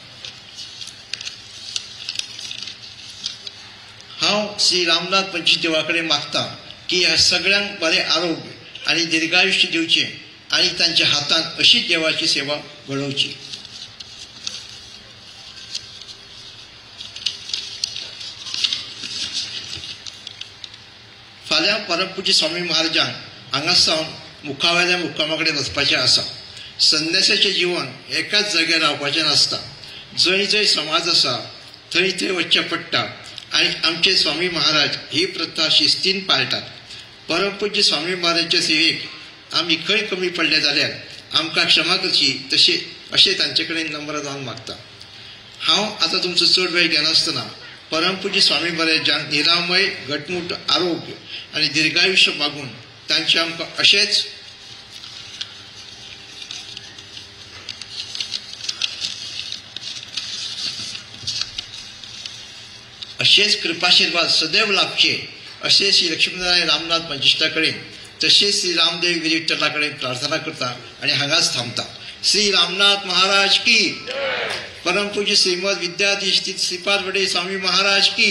[SPEAKER 3] हांव श्री रामनाथ पंचशील देवा कडेन मागता की ह्या सगळ्यांक बरें आरोग्य आणि दीर्घायुष्य दिवचें आणि तांच्या हातान अशीच देवाची सेवा घडोवची. फाल्यां परमपूज्य स्वामी महाराजांक हांगासावन मुखावेल्या मुक्कामा कडेन वचपाचें आसा. संन्यासाचें जीवन एकाच जाग्यार रावपाचें नासता. जंय जंय समाज आसा थंय थंय वचचें पडटा आणि आमचे स्वामी महाराज ही प्रथा शिस्तीन पाळटात. परमपूज्य स्वामी महाराजांच्या सेवेक आमी खंय कमी पडले जाल्यार आमकां क्षमा करची अशें तांचे कडेन नम्र जावन मागता. हांव आतां तुमचो चड वेळ घेनासतना परमपूज्य स्वामी महाराजांक निरामय घटमूट आरोग्य आणि दीर्घायुष्य मागून तांचे आमकां अशेच कृपाशीर्वाद सदैव लाभचे असे श्री लक्ष्मीनारायण रामनाथ पंचशीला कडेन तसेच श्री रामदेव विठ्ठला कडेन प्रार्थना करता आणि हांगाच थांबता. श्री रामनाथ महाराज की, परमपूज्य श्रीमद विद्याधीश श्रीपाद वडे स्वामी महाराज की.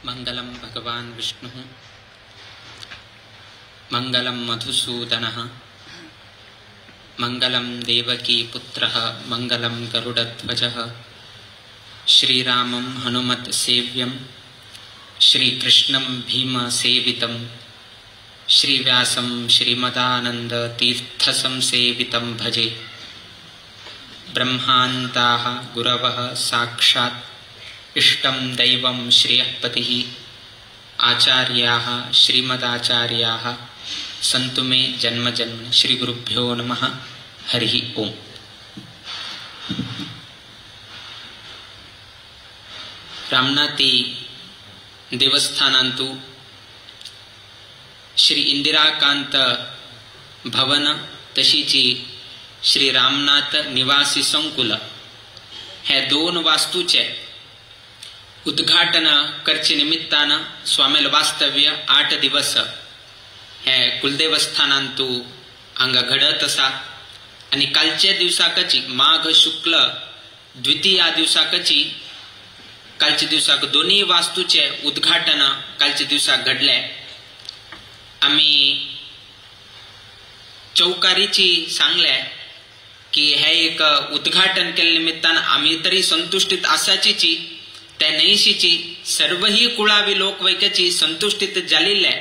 [SPEAKER 4] मंगलम भगवान विष्णु मंगलम मधुसूदनः मंगलम देवकी पुत्रः मंगलम गरुडध्वजः श्रीरामं हनुमत सेव्यं श्रीकृष्णं भीम सेवितं श्रीव्यासं श्रीमदानंद तीर्थ संसेवितं भजे। ब्रह्मान्ताः गुरवः साक्षात् इष्टं दैवं श्रियःपतिः आचार्याः श्रीमदाचार्याः सन्तु मे जन्मजन्म। श्री गुरुभ्यो नमः। हरिः ओम। रामनाथी देवस्थानांतू श्री इंदिराकांत भवन तशीची श्री रामनाथ निवासी संकुल हे दोन वास्तूचे उद्घाटन करचे निमित्तानं स्वामेल वास्तव्य 8 दिवस हे कुलदेवस्थानांतू हांगा घडत आसा आणि कालच्या दिवसाकची माघ शुक्ल द्वितीया दिवसाकची कालच्या दिवसाक दोन्ही वास्तूचे उद्घाटन कालच्या दिवसाक घडले। आम्ही चौकारीची सांगले की हे एक उद्घाटन केल्या निमित्तान आम्ही तरी संतुष्टीत आसाची त्या नैशीची सर्वही कुळावी लोक वैक्याची संतुष्टीत जाल्ले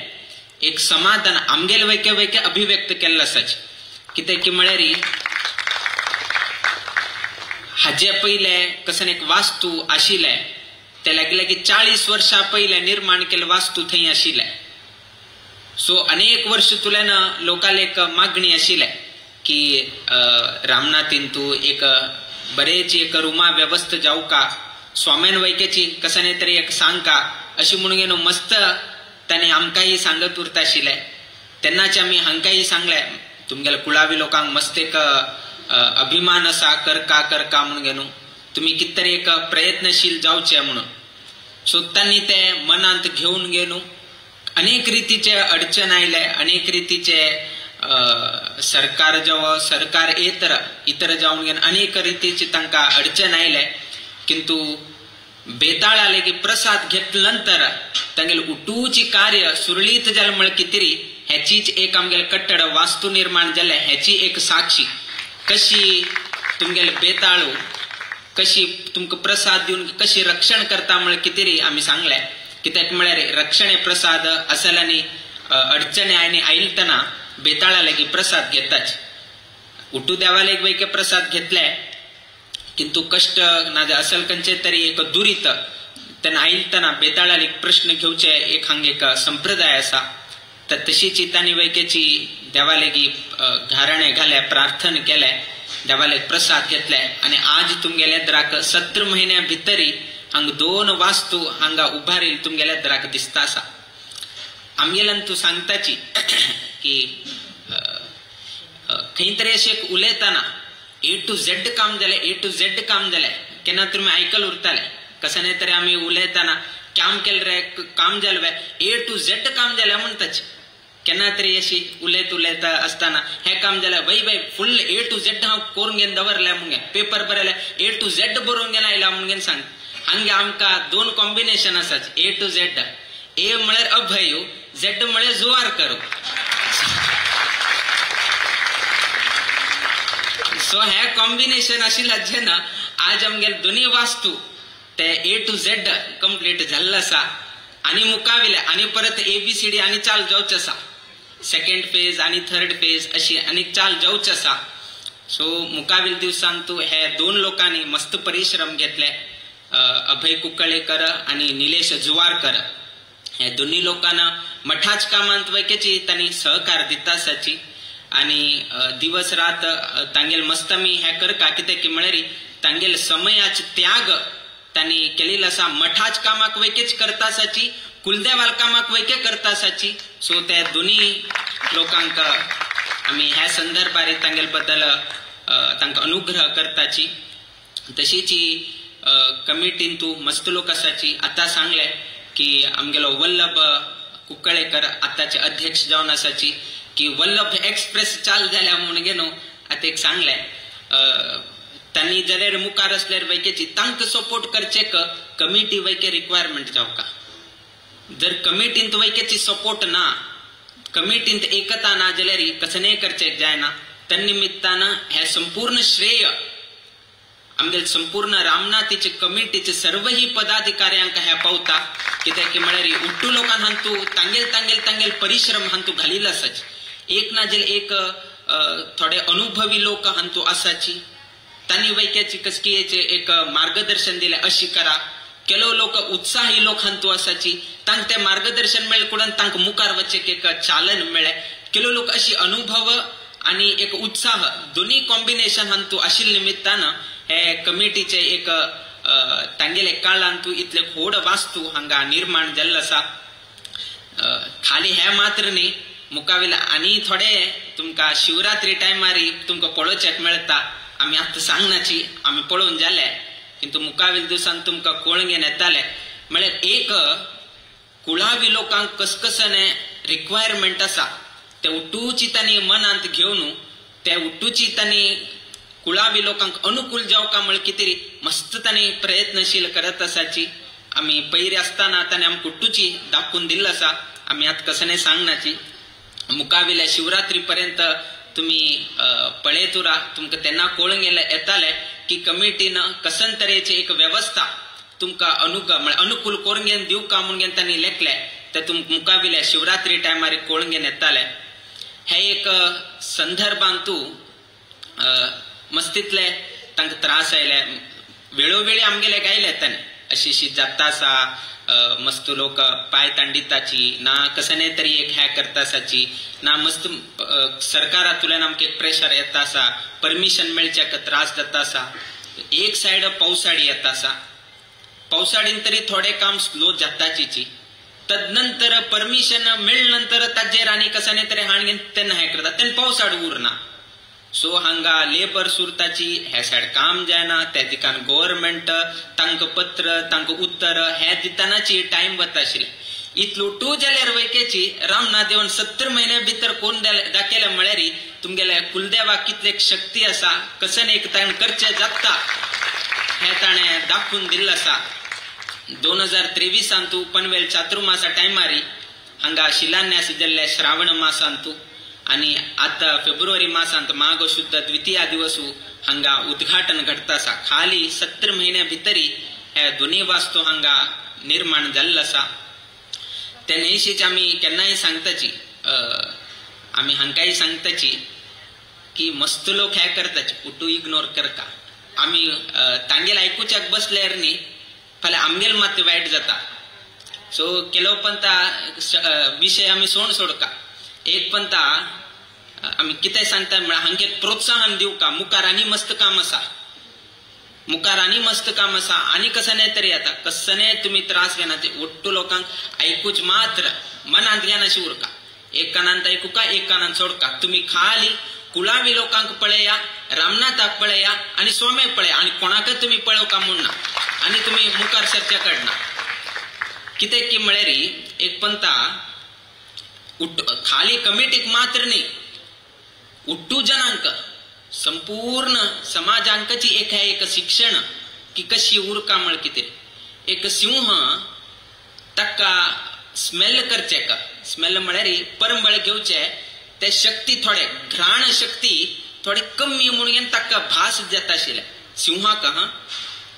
[SPEAKER 4] एक समाधान आमगेल वैके वैके अभिव्यक्त केल्लें आसाचे। कित्याक की म्हळ्यार हाजे पयले कसन एक वास्तू आशिल्ले ते लागले की 40 वर्षा पयले निर्माण केले वास्तू थंय आशिल्ले। सो अनेक वर्ष तुल्यान लोकांना एक मागणी आशिल्ले की रामनाथीन तू एक बरेच एक रुमा व्यवस्था जाऊ का स्वाम्यान वैकेची कसने तरी एक सांग का अशी म्हणून गेलो मस्त त्याने आमकाही सांगत उरता आशिल्ले। तेन्नाच आमी हांकाही सांगले तुमगेल्या कुळावी लोकांक मस्त एक अभिमान असा करका म्हणून गेलो तुम्ही कितरी एक प्रयत्नशील जावचे म्हणून। सो त्यांनी ते मनांत घेऊन गेलो। अनेक रीतीचे अडचण आयले अनेक रीतीचे सरकार जवळ सरकार इतर जाऊन गेले अनेक रीतीचे तांकां अडचण आयले किंतु बेताळ आले की प्रसाद घेतल्यानंतर तांगेले उठूची कार्य सुरळीत जालें म्हळ्यार कितेरी हेचीच एक आमगेले कट्टड वास्तू निर्माण जाले हेची एक साक्षी कशी तुमगेले बेताळू कशी तुमकां प्रसाद दिवन कशी रक्षण करता म्हळ्यार कितेरी आमी सांगले। कित्याक म्हळ्यार रक्षणे प्रसाद असल्यानी अडचणी आनी आयलतना बेताळाले की प्रसाद घेताच उठू देवाले एक वैके प्रसाद घेतले किंतु कष्ट नाजा असल कंचे तरी एक दुरीत तेन्ना आयलतना बेताळाले एक प्रश्न घेवचे एक हांगा एक संप्रदाय असा तर तशीच तांणी वैकेची देवाले की घाराणे घाले प्रार्थना केले देवाले प्रसाद घेतले आणि आज तुमगेल्या दराक 17 महिन्या भितरी हांगा 2 वास्तू हांगा उभारील तुमगेल्या दराक दिसता आसा। आमगेल्यान तू सांगताची की खंय तरी अशें उलयतना A to Z काम जालें केन्ना तुमी आयकल उरताले कसने तरी आमी उलयतना काम केलें रे काम जालें A to Z काम जालें म्हणटाच केन्ना तरी अशी उलयता असताना हे काम जालें वय फुल A to Z हांव करून घेवन दवरलें म्हणगे पेपर बरयले A to Z बरोवन घेवन आयला म्हणून सांग हांगे आमकां 2 कॉम्बिनेशन आसात A to Z A म्हळ्यार अभय Z म्हळ्यार जुवार करू। सो हे कॉम्बिनेशन आशिल्ले जेन्ना आज आमगेले दोन्ही वास्तू ते A to Z कंप्लीट जाल्ले आसा आणि मुकाविले आणि परत ABCD आणि चाल जावचे आसा सेकंड फेज आणि थर्ड फेज अशी अनेक चाल जावचे आसा। सो मुकाविल दिवसांत तू हे 2 लोकांनी मस्त परिश्रम घेतले अभय कुंकळेकर आणि निलेश जुवारकर हे दोन्ही लोकांना मठाच कामांत वैकेची त्यांनी सहकार दिता आसाची आणि दिवस रात तांगेल मस्त मी हे करका कित्याक की म्हळ्यार तांगेल समयाच त्याग त्यांनी केलेला असा मठाच कामाक वैकेच करता आसाची कुलदेवाल कामाक वैके करता आसाची। सो त्या दोन्ही लोकांक आमी ह्या संदर्भात तांगेल बद्दल तांकां अनुग्रह करताची। तशीच कमिटीन तू मस्त लोक आसाची आता सांगले की आमगेलो वल्लभ कुंकळेकर आताचे अध्यक्ष जावन आसाची की वल्लभ एक्सप्रेस चाल जाल्या म्हणून गेलो आता एक सांगले त्यांनी जाल्यार मुखार असल्यार वैकेची तांकां सपोर्ट करचे कमिटी वैके रिक्वायरमेंट जावका जर कमिटींत वैक्याची सपोर्ट ना, कमिटींत एकता ना जाल्यार कसं करचें जायना. तन्निमित्तानं हे संपूर्ण श्रेय आमगे संपूर्ण रामनाथीचे कमिटीचे सर्वही पदाधिकाऱ्यांक हे पावता. कित्याक म्हळ्यार उट्टू लोकांक हांतू तांगेल परिश्रम हांतू घालील आसाच. एक ना जाल्यार एक थोडे अनुभवी लोक हांतू आसाची. तांणी वैक्याची कसकीचे एक मार्गदर्शन दिले अशी करा. केलो लोक उत्साही लोक हांतू आसाची. तांक ते मार्गदर्शन मेळ करून तांक मुखार वचेक एक चालन मेळे. केलो लोक अशी अनुभव आणि एक उत्साह दोन्ही कॉम्बिनेशन हांतू आशिल्ले निमित्तानं हे कमिटीचे एक तांगेले काळांतू इतले व्हड वास्तू हांगा निर्माण जाल्लो आसा. खाली हे मात्र न्ही, मुखावेला आनी थोडे तुमकां शिवरात्री टायमार तुमकां पळोवचेक मेळटा. आमी आतां सांगनाची, आमी पळोवन जाले, किंतु मुखावेल दिवसान तुमकां कोळंगेन येताले. म्हळ्यार एक कुळावी लोकांक कसकसने रिक्वायरमेंट आसा ते उट्टूची तांणी मनांत घेवन ते उट्टूची तांणी कुळावी लोकांक अनुकूल जावका म्हळ्यार कितें मस्त तांणी प्रयत्नशील करत आसाची. आमी पयरे आसतना तांणी आमकां उट्टूची दाखोवन दिल्लो आसा. आमी आतां कसने सांगनाची. मुखावेल्या शिवरात्री पर्यंत तुम्ही पळयत उरा. तुमकां तेन्ना कळून येताले की कमिटीनं कसन तरेची एक व्यवस्था तुमकां अनुकूल करून दिवका म्हणून तांणी लेखले. ते तुमकां मुखावेल्या शिवरात्री टायमार कळून येताले. हे एक संदर्भांतू मस्तीतले तांकां त्रास आयले. वेळोवेळी आमगेले गायले तांणी अशी जाता आसा, मस्त लोक पाय तांडिताची ना, कसने तरी एक हे करता आसाची ना, मस्त सरकारांतल्यान आमकां एक प्रेशर येता आसा, परमिशन मेळच्याक त्रास जाता आसा. एक सायड पावसाळी येता आसा. पावसाळीन तरी थोडे काम स्लो जाताची. तदनंतर परमिशन मेळनंतर ताजेर आनी कसने तरी हाण तेन्ना हे करता, तेन्ना पावसाळ उरना. सो हांगा लेबर सुरताची हे सायड काम जायना. त्या दिकान गव्हर्मेंट तांकां पत्र तांकां उत्तर हे दितानाची टायम वता आशिल्ले. इतलो टू जाल्यार वैकेची रामनाथ देवान 70 महिने भितर कोण दाखयले म्हळ्यार तुमगेले कुलदेवाक कितले शक्ती आसा, कसन एक ताण करचे जाता हे ताणें दाखोवन दिल्लो आसा. 2023 पनवेल चातुर्मासा टायमार हांगा शिलान्यास जाल्ले श्रावण मासांतू आणि आता फेब्रुवारी मासांत माघ शुद्ध द्वितीया दिवसू हांगा उद्घाटन घडता आसा. खाली 70 महिन्या भितरी हे दोन्ही वास्तू हांगा निर्माण जाल्लो आसा. ते न्हयशीच आमी केन्नाय सांगताची, आमी हांकांय सांगताची की मस्त लोक हे करताचे पुट्टू इग्नोर करता. आमी तांगेल आयकुच्याक बसल्यार न्ही फाल्यां आमगेल मात वायट जाता. सो केलो पंता विशय आमी सोडका. एक पंता आमी कितें सांगता म्हळ्यार हांगे प्रोत्साहन दिवका. मुखार आनी मस्त काम आसा, मुखार आनी मस्त काम आसा. आनी कसने तरी येता, कसने तुमी त्रास घेनाचे. ओट्टू लोकांक आयकूच मात्र मनांत घेनाशी उरका. एक कानांत आयकुका, एक कानांत सोडका. तुम्ही खाली कुळावी लोकांक पळया, रामनाथाक पळया आणि स्वामी पळया आणि कोणाकच तुम्ही पळोवका म्हणना आणि तुम्ही मुखार सरच्या काडना. कितें की म्हळ्यार एक पंता खाली कमिटीक मात्र न्ही, उट्टू जनांक संपूर्ण समाजांकची एक शिक्षण की कशी उरका म्हळ कितें. एक सिंह ताका स्मेल करचे का, स्मेल म्हळ्यार परंबळ घेवचे ते शक्ती थोडे घ्राण शक्ती थोडे कमी म्हणून ताका भास जाता आशिल्ले. सिंहाक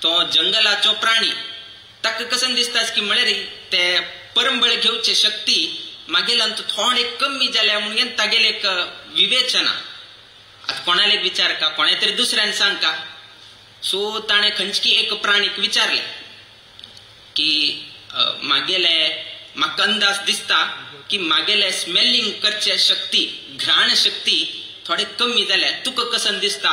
[SPEAKER 4] तो जंगलाचो प्राणी ताका कसं दिसता की म्हळ्यार ते परंबळ घेवचे शक्ती मागेलांत थोडे कमी जाल्या म्हणून तागेले एक विवेचना. आता कोणाले विचार का, कोणा तरी दुसऱ्यान सांगका. सो ताणे खंयची एक प्राणीक विचारले की मागेले म्हाका अंदाज दिसता की मागेले स्मेलिंग करचे शक्ती, घ्राण शक्ती थोडे कमी जाल्या, तुका कसं दिसता.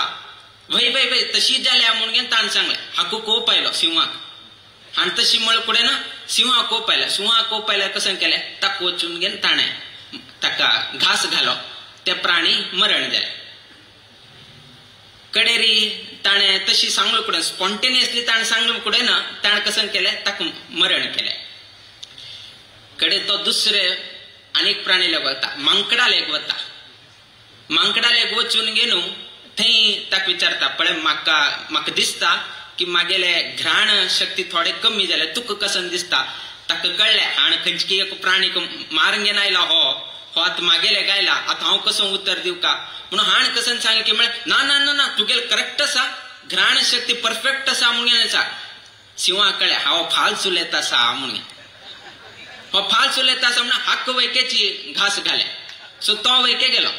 [SPEAKER 4] वय तशी जाल्या म्हणून ताण सांगले. हाकू कोप आयलो सिंहाक आणि तशी मळ पुढे ना सिंहा कोप आयला. सिंहा कोप आयला कसं केले, ताक वचून घेन ताणे ताका घास घालो. ते प्राणी मरण जाले. कडेरी ताणे तशी सांगलो कुडे स्पॉन्टेनियसली ताणे सांगलो कुडे ना ताणे कसं केले, ताक मरण केले. कडे तो दुसरे अनेक प्राणी लेग वता, मांकडा लेग वता. मांकडा लेग वचून गेलो थंय ताक विचारता पळय म्हाका दिसता की मागेले घ्राण शक्ती थोडे कमी जाले, तुका कसं दिसता. ताका कळले हाण खंयची एक प्राणीक मारूंक गेनायला हो आतां मागेले गायला आतां हांव कसो उत्तर दिवं का म्हणून हाण कसन सांगलें की म्हळ्यार ना ना ना ना तुगेले करेक्ट आसा घ्राण शक्ती परफेक्ट आसा म्हणून शिवाक कळ्ळे हांव फाल्स उलयता आसा म्हणून हो फाल्स उलयता आसा म्हणून हक्क वैकेची घास घाल्या सो तो वैके गेलो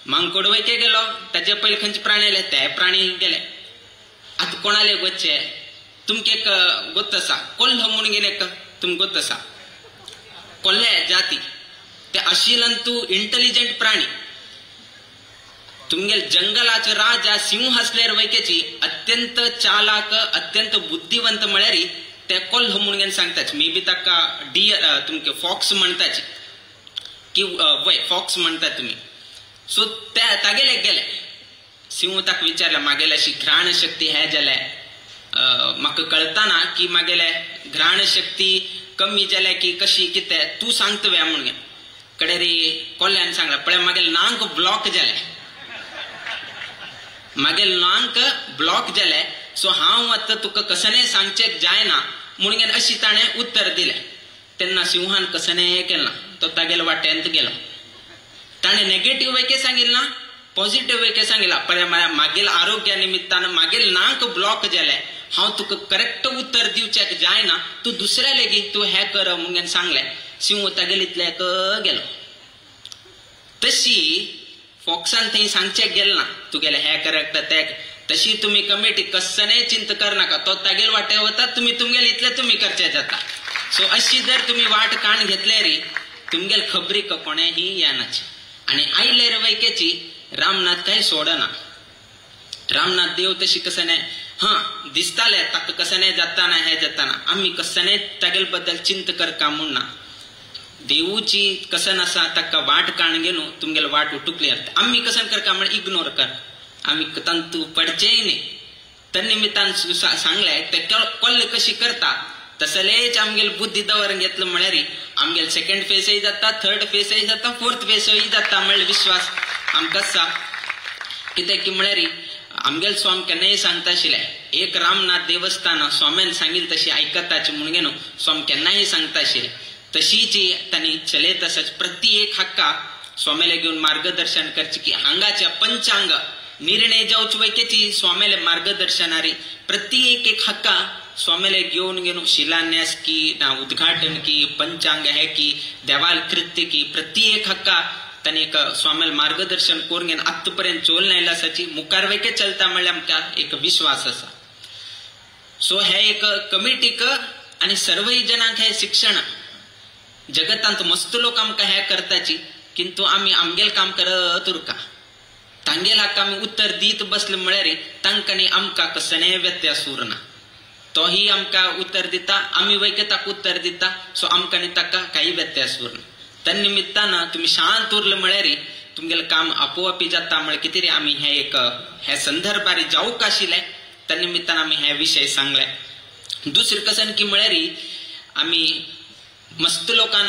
[SPEAKER 4] मांकोड वैके गेलो ताचे पयलीं खंयचे प्राणी आले ते प्राणी गेले आतां कोणाले गोचे तुमके गोत आसा कोल्ह म्हणून गेले तुमकां गोत आसा कोल्हे जाती ते आशिलंतू इंटेलिजंट प्राणी तुमगेल जंगलाचो राजा सिंह असल्यार वैकेची अत्यंत चालाक अत्यंत बुद्धिवंत म्हळ्यार ते कोल्ह म्हणून सांगताच मे बी ताका डियर तुमके फॉक्स म्हणताच की वय फॉक्स म्हणता तुम्ही सो त्या तागेले गेले सिंह ताका विचारला मागेले अशी घ्राण शक्ती हे जाले म्हाका कळताना की मागेले घ्राण शक्ती कमी जाल्या की कशी कितें तूं सांगतव्या म्हणून कडे रे कोल्ह्यान सांगला पळय मागेले नांक ब्लॉक जाले मागेल नांक ब्लॉक जाले सो हांव आतां तुका कसने सांगचें जायना म्हणून अशी ताणें उत्तर दिलें तेन्ना सिंहान कसने केलें ना तो तागेल वाटेंत गेलो ताणें नेगेटिव्ह वैके सांगिल्लें ना पॉझिटिव्ह वैके सांगिल्ला पण मागील आरोग्या निमित्तान मागील नांक ब्लॉक जाले हांव तुका करेक्ट उत्तर दिवचें जायना तूं दुसऱ्या लेगीत तूं हें कर म्हणून सांगलें सिंह तागेलीतल्याक गेलो तशी फॉक्सान थंय सांगचें गेलें ना तुगेलें हें करेक्ट ते तशी तुम्ही कमिटी कसने चिंत करनाका तो तागेल वाटे वता तुम्ही तुमगेल इतले तुम्ही करचे जाता सो अशी जर तुम्ही वाट काण घेतले रे तुमगेल खबरीक कोणेही येनाची आणि आयलेर वैकेची रामनाथ काही सोडना रामनाथ देव तशी कसने दिसताले ताका कसने जाताना हे जाताना आम्ही कसने तागेल बद्दल चिंत करका म्हणना देवूची कसन आसा ताका वाट काण घेनो तुमगेल वाट उटुकली आम्ही कसन करका म्हण इग्नोर कर आम्ही तंतू पडचेय न्ही तर निमित्तान सांगले ते कोल्ल कशी करता तसलेच आमगेल बुद्धी दवरून घेतलं म्हळ्यार आमगेल सेकंड फेसय जाता थर्ड फेसय जाता फोर्थ फेसय जाता म्हळ्यार विश्वास आमकां आसा कित्याक की म्हळ्यार आमगेल स्वामी केन्नाय सांगता आशिल्ले एक रामनाथ देवस्थान स्वाम्यान सांगिल तशी आयकताची म्हणून घेनो स्वामी केन्नाय सांगता आशिल्ले तशीची तांणी चलयत आसाच प्रत्येक हक्का स्वाम्याले घेवन मार्गदर्शन करचे की हांगाच्या पंचांग निर्णय जावचे वैकेची स्वाम्याले मार्गदर्शनारी प्रत्येक एक हक्का स्वाम्याले घेवन घेवन शिलान्यास की ना उद्घाटन की पंचांग है की देवाल कृत्य की प्रत्येक हक्का तांणी स्वाम्याला मार्गदर्शन करून घेवन आत्तापर्यंत चोल नायला आसाची मुखार वैके चलता म्हळ्यार आमकां एक विश्वास आसा सो हे एक कमिटीक आनी सर्वय जनांक हे शिक्षण जगतांत मस्त लोक आमकां हे करताची किंतु आमी आमगेल काम करत उरका तांगेल हाका आमी उत्तर दीत बसले म्हळ्यार तांकां न्ही आमकां कसले व्यत्यास उरना तोही आमकां उत्तर दिता आमी वैके ताका उत्तर दिता सो आमकां न्ही ताका काही व्यत्यास उरना त्या निमित्तान तुम्ही शांत उरले म्हळ्यार तुमगेलें काम आपोआपी जाता म्हळ्यार कितें रे आमी हे एक हे संदर्भार जावंक आशिल्ले त्या निमित्तान आमी हे विशय सांगले दुसरे कसन की म्हळ्यार आमी मस्त लोकांन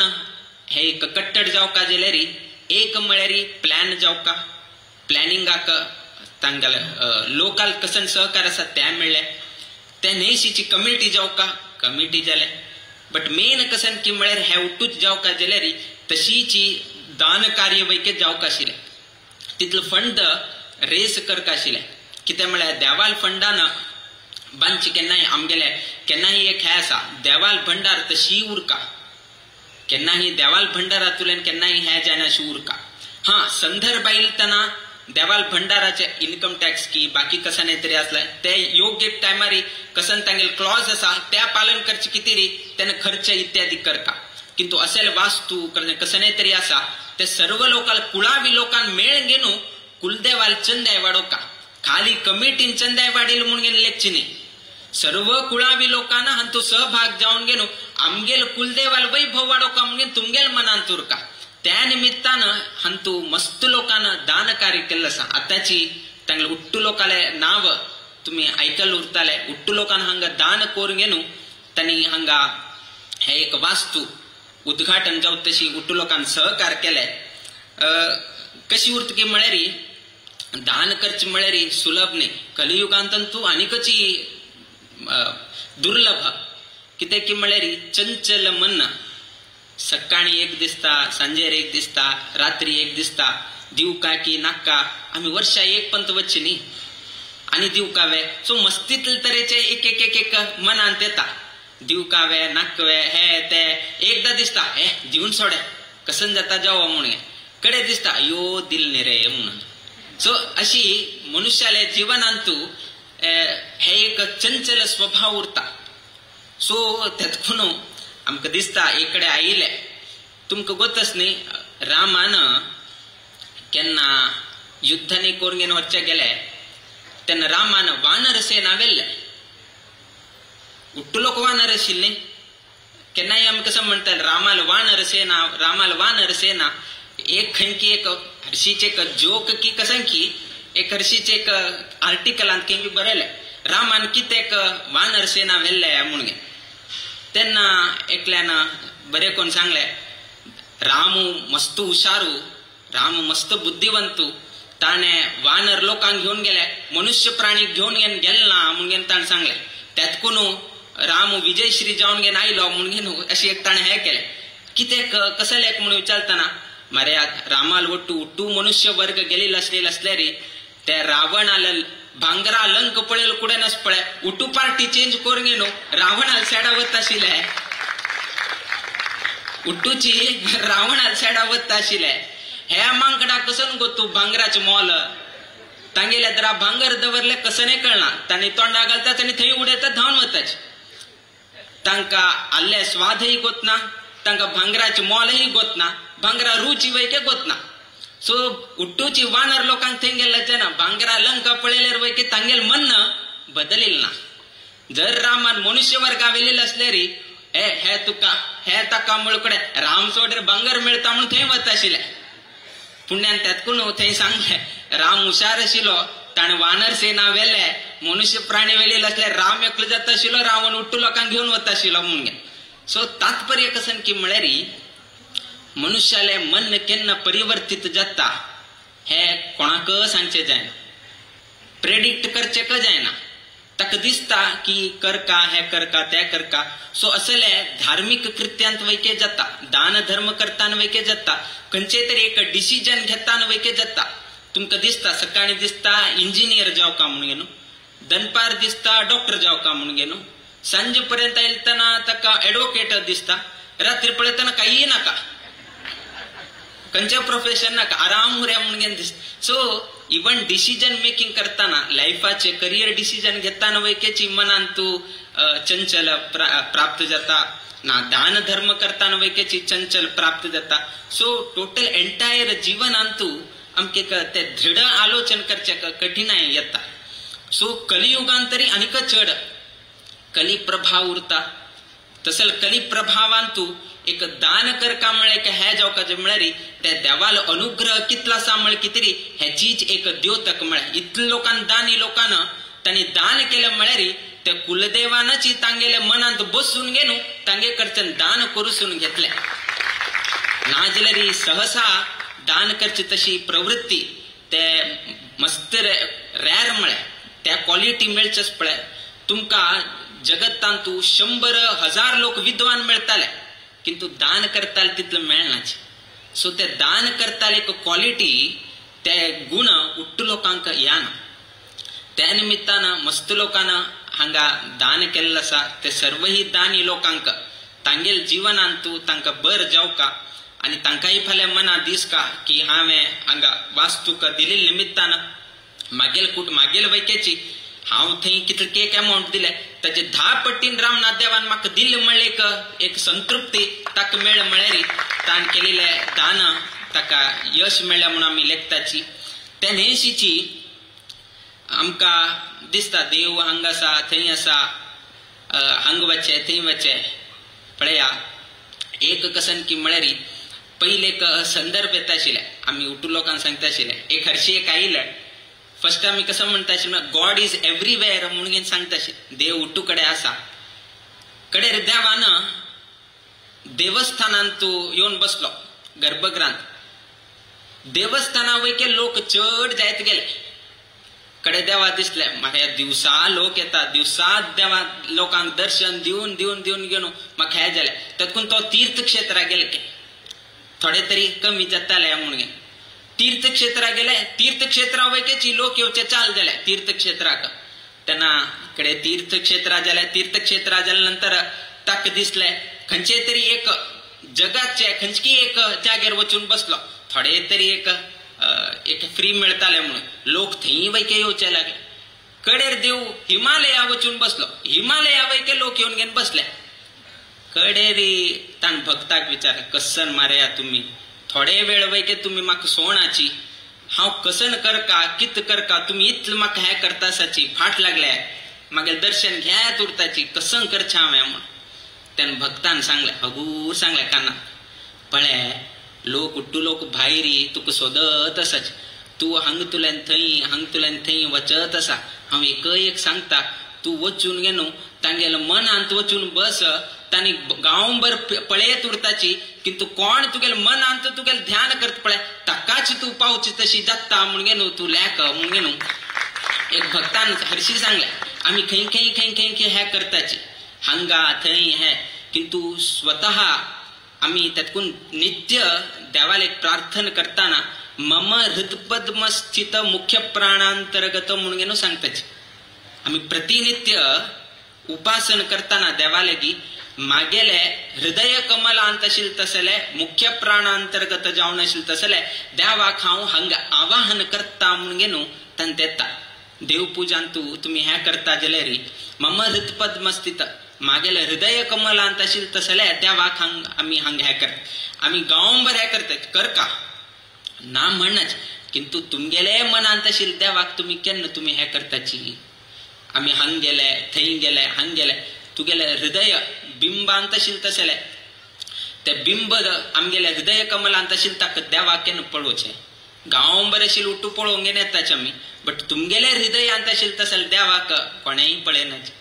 [SPEAKER 4] हे एक कट्टड जावका जाल्यार एक म्हळ्यार प्लॅन जावका प्लॅनिंगाक तांगेले लोकल कसन सहकार आसा ते मेळ्ळे ते न्हयशीची कमिटी जावका कमिटी जाले बट मेन कसन की म्हळ्यार हे उठूच जावका जाल्यार तशीची दान कार्य वैके जावक आशिल्ले तितलो फंड रेस करक आशिल्ले कितें म्हळ्यार देवाल फंडान बांदचे केन्नाय आमगेले केन्नाय एक हे आसा देवाल भंडार तशी उरका केन्नाय देवाल भंडारांतल्यान केन्नाय हे जायनाशी उरका संदर्भ आयलतना देवाल भंडाराचे इन्कम टॅक्स की बाकी कसं तरी असलं ते योग्य टायमार कसन तांगेल क्लॉज आसा त्या पालन करचे किती रे त्याने खर्च इत्यादी करता किंतु असेल वास्तू कसं तरी आसा ते सर्व लोकांना कुळावी लोकांना मेळ घेणू कुलदेवाल चंदाय वाडोका खाली कमिटीन चंदाय वाडील म्हणून लेखची नाही सर्व कुळावी लोकांना हंतू सहभाग जाऊन घेणू आमगेल कुलदेवाल वैभव वाडोका म्हणून तुमगेल मनांत उरका त्या निमित्तानं हंतू मस्त लोकांना दान कार्य केलं आसा आताची तांगेले उट्टू लोकांले नाव तुम्ही ऐकल उरताले उट्टू लोकांना हांगा दान करून घेणू तांणी हांगा हे एक वास्तू उद्घाटन जाऊ तशी उट्टू लोकांना सहकार केले कशी उरत की म्हळ्यार दान करचे म्हळ्यार सुलभ नाही कलियुगांतंतू आनीकची दुर्लभ कितें की म्हळ्यार चंचल मन सकाळी एक दिसता, सांजेर एक दिसता, रात्री एक दिसता, दिवका की नाका आम्ही वर्षा एक पंत वच्ची न्ही आणि दिवकावे. सो मस्तीतले तरेचे एक एक एक एक मनांत येता. दिवकावे नाकवे हे ते एकदा दिसता हे दिवन सोडे कसन जाता जावं म्हणून कडे दिसता यो दिल न्ही रे म्हणून. सो अशी मनुष्याले जिवनांतू हे एक चंचल स्वभाव उरता. सो त्यातून आमकां दिसता एक कडेन आयिल्ले तुमकां गोतच न्ही रामान केन्ना युद्धांनी कोरगेन वच्चे गेले तेन्ना रामान वानर सेना वेल्ले. उट्टू लोक वानर आशिल्ले. केन्नाय आमी कसं म्हणटा रामाल वानर सेना एक खंयकी एक हरशीचे एक जोक की कसं की एक हरशीचे एक आर्टिकलांत खंय बरयले रामान कितेक वानर सेना वेल्ले म्हणून. तेन्ना एकल्यान बरे कोण सांगले रामू मस्त हुशारू, राम मस्त बुद्धिवंतू, ताणें वानर लोकांक घेवन गेले मनुष्य प्राणी घेवन गेलना म्हणून ताणें सांगले. त्यातकून राम विजयश्री जावन घेवन आयलो म्हणून अशी एक ताणें हें केलें. कितें कसलेक म्हणून विचारतना मारे रामाल उट्टू मनुष्य वर्ग गेलेलो असल्यार ते रावणाला भांगरा लंक पळेल कुडेनच पळय उट्टू पार्टी चेंज करून गेलो रावणाला सेडा वता आशिल्ले. उट्टूची रावणाला सेडा वता आशिल्ले. हे मांकडा कसं गोतू भांगराचे मोल तांगेले जरा भांगर दवरले कसं नाही कळना. तांणी तोंडा घालतात आणि थंय उडयतात धांवन वताचे. तांकां आल्ले स्वादही गोतना, तांकां भांगराचे मोलही गोतना, भांगरा रुची वैके गोतना. सो उट्टूची वानर लोकांक थंय गेल्ल्याचे ना भांगरा लंका पळयल्यार वैके तांगेल मन बदलिल ना. जर रामान मनुष्य वर्गा वेलेले असल्यार हे तुका हे ताका मुळकडे राम सोडर भांगर मेळटा म्हणून थंय वता आशिल्ले. पुण्यान त्यातकून थंय सांगले राम हुशार आशिल्लो ताणें वानर सेना वेले मनुष्य प्राणी वेलेले असल्यार राम एकलो जाता आशिल्लो रावण उट्टू लोकांक घेवन वता आशिल्लो म्हणून. सो तात्पर्य कसन की म्हळ्यार मनुष्याले मन केन्ना परिवर्तीत जाता हे कोणाक सांगचे जायना, प्रेडिक्ट करचेक जायना. ताका दिसता की करका हे करका ते करका. सो असले धार्मिक कृत्यांत वैके जाता, दान धर्म करताना वैके जाता, खंयचे तरी एक डिसिजन घेताना वैके जाता. तुमकां दिसता सकाळी दिसता इंजिनियर जावका म्हणून गेलो, दनपार दिसता डॉक्टर जावका म्हणून गेलो, सांजे पर्यंत येतना ताका एडवोकेट दिसता, रात्री पळयतना काही नाका खंयचे प्रोफेशन नाका आराम उऱ्या म्हणून दिसता. सो इवन डिसिजन मेकिंग करताना लायफाचे करियर डिसिजन घेताना वैकेची मनान तू चंचल प्राप्त जाता ना, दान धर्म करताना वैकेची चंचल प्राप्त जाता. सो टोटल एंटायर जीवनांतू आमके ते दृढ आलोचन करचे कठीणाय येता. सो कलियुगान तरी आनीक चड कली प्रभाव उरता. तसल कली प्रभावांतू एक दान करका म्हळ्यार एक हे जावका म्हळ्यार त्या देवाल अनुग्रह कितलासा म्हळ्यार कितें हेचीच एक द्योतक म्हळ्यार इतले लोकांना दानी लोकांना तांणी दान केलं म्हळ्यार ते कुलदेवानच तांगेले मनांत बसून गेलो तांगे कडच्यान दान करूसून घेतले. नाजाल्यार सहसा दान करची तशी प्रवृत्ती ते मस्त रॅर म्हळ्यार त्या क्वॉलिटी मेळचेच पळय. तुमकां जगतांतू 100,000 लोक विद्वान मेळटाले किंतु दान करताले तितलं मेळनाचे. सो ते दान करताले एक क्वॉलिटी ते गुण उट्टू लोकांक येना. त्या निमित्तान मस्त लोकांना हांगा दान केल्लें आसा ते सर्वही दानी लोकांक तांगेल जिवनांतू तांकां बर जावका आनी तांकांय फाल्यां मना दिसका की हांवें हांगा वास्तूक दिल्ले निमित्तान मागेल वैकेची हांव थंय कितले एक अमावंट दिले ताचे 10 पट्टीन रामनाथ देवान म्हाका दिल्ले म्हळ्यार एक संतृप्ती ताका मेळ म्हळ्यार ताण केलेले दान ताका यश मेळ्ळें म्हणून आमी लेखताची. त्या नेशीची आमकां दिसता देव हांगा आसा थंय आसा हांगा वचे थंय वचे. पळया एक कसन की म्हळ्यार पयले एक संदर्भ येता आशिल्ले आमी उट्टू लोकांक सांगता आशिल्ले एक हरशी एक आयिल्ले. फर्स्ट आमी कसं म्हणटा आशिल्लो गॉड इज एव्हरीवेअर म्हणून सांगता आशिल्ले देव उट्टू कडेन आसा. कडेर देवान देवस्थानांत तूं येवन बसलो गर्भगृहांत. देवस्थाना वयके लोक चड जायत गेले कडे देवा दिसले. म्हाका दिवसा लोक येतात, दिवसा देवा लोकांक दर्शन दिवन दिवन दिवन घेवन म्हाका हे जालें. तातूंत तो तीर्थक्षेत्रा गेले की थोडे तरी कमी जाताले म्हणून तीर्थक्षेत्रा गेले. तीर्थक्षेत्रा वयकेची लोक येवचे चाल जाले तीर्थक्षेत्राक. तेन्ना कडे तीर्थक्षेत्रा जाले. तीर्थक्षेत्रा जाल्या नंतर ताका दिसले खंयचे तरी एक जगाचे खंयची एक जाग्यार वचून बसलो. थोडे तरी एक फ्री मेळटाले म्हणून लोक थंय वयके येवचे लागले. कडेर देव हिमालया वचून बसलो. हिमालया वयके लोक येवन घेवन बसले. कडेरी ताण भक्ताक विचार कसन मारया तुम्ही थोडे वेळ वयके तुम्ही म्हाका सोणाची हांव कसन करका कित करका तुम्ही इतल म्हाका हे करतासाची फाट लागले मागेल दर्शन घ्यात उरताची कसन करचें हांवें म्हण. त्यान भक्तान सांगले हगूर सांगले काना पळय लोक उट्टू लोक भायरी तुका सोदत आसाच. तू हांग तुल्यान थंय वचत आसा. हांव एक सांगता तू वचून घे न्हू तांगेल मनांत वचून बस. तांणी गांवभर पळयत उरताची किंतु कोण तुगेल मनांत तुगेल ध्यान करता पळय ताकाच तू पावची तशी जाता म्हण गे न्हू तू लेक म्हण गे न्हू. एक भक्तान हरशी सांगले आमी खंय हे करताची हांगा थंय हे किंतु स्वतः आम्ही त्यातून नित्य देवाला एक प्रार्थना करताना मम हृदपद्म स्थित मुख्य प्राणांतर्गत म्हणून घेऊन सांगताची. आम्ही प्रतिनित्य उपासन करताना देवाला की मागेले हृदय कमलांत आशिल तसले मुख्य प्राणांतर्गत जावन आशिल तसले देवाक हांव हांगा आवाहन करता म्हणून घेऊन तान देता. देवपूजान तुम्ही हे करता जाल्यार मम हृदपद्म स्थित मागेले हृदय कमलांत आशिल तसले देवाक आम्ही हे करता. आम्ही गांवभर हे करतात करका ना म्हणच किंतु तुमगेले मनांत आशिल देवाक तुम्ही केन्ना तुम्ही हे करताची. आम्ही हांग गेले थंय गेले हांग गेले तुगेले हृदय बिंबांत आशिल तसले ते बिंब आमगेले हृदय कमलांत आशिल ताका देवाक केन्ना पळोवचें. गांवभर आशिल उट्टू पळोवंक येताचे आमी बट तुमगेले हृदयांत आशिल तसले देवाक कोणेय पळयनाचे.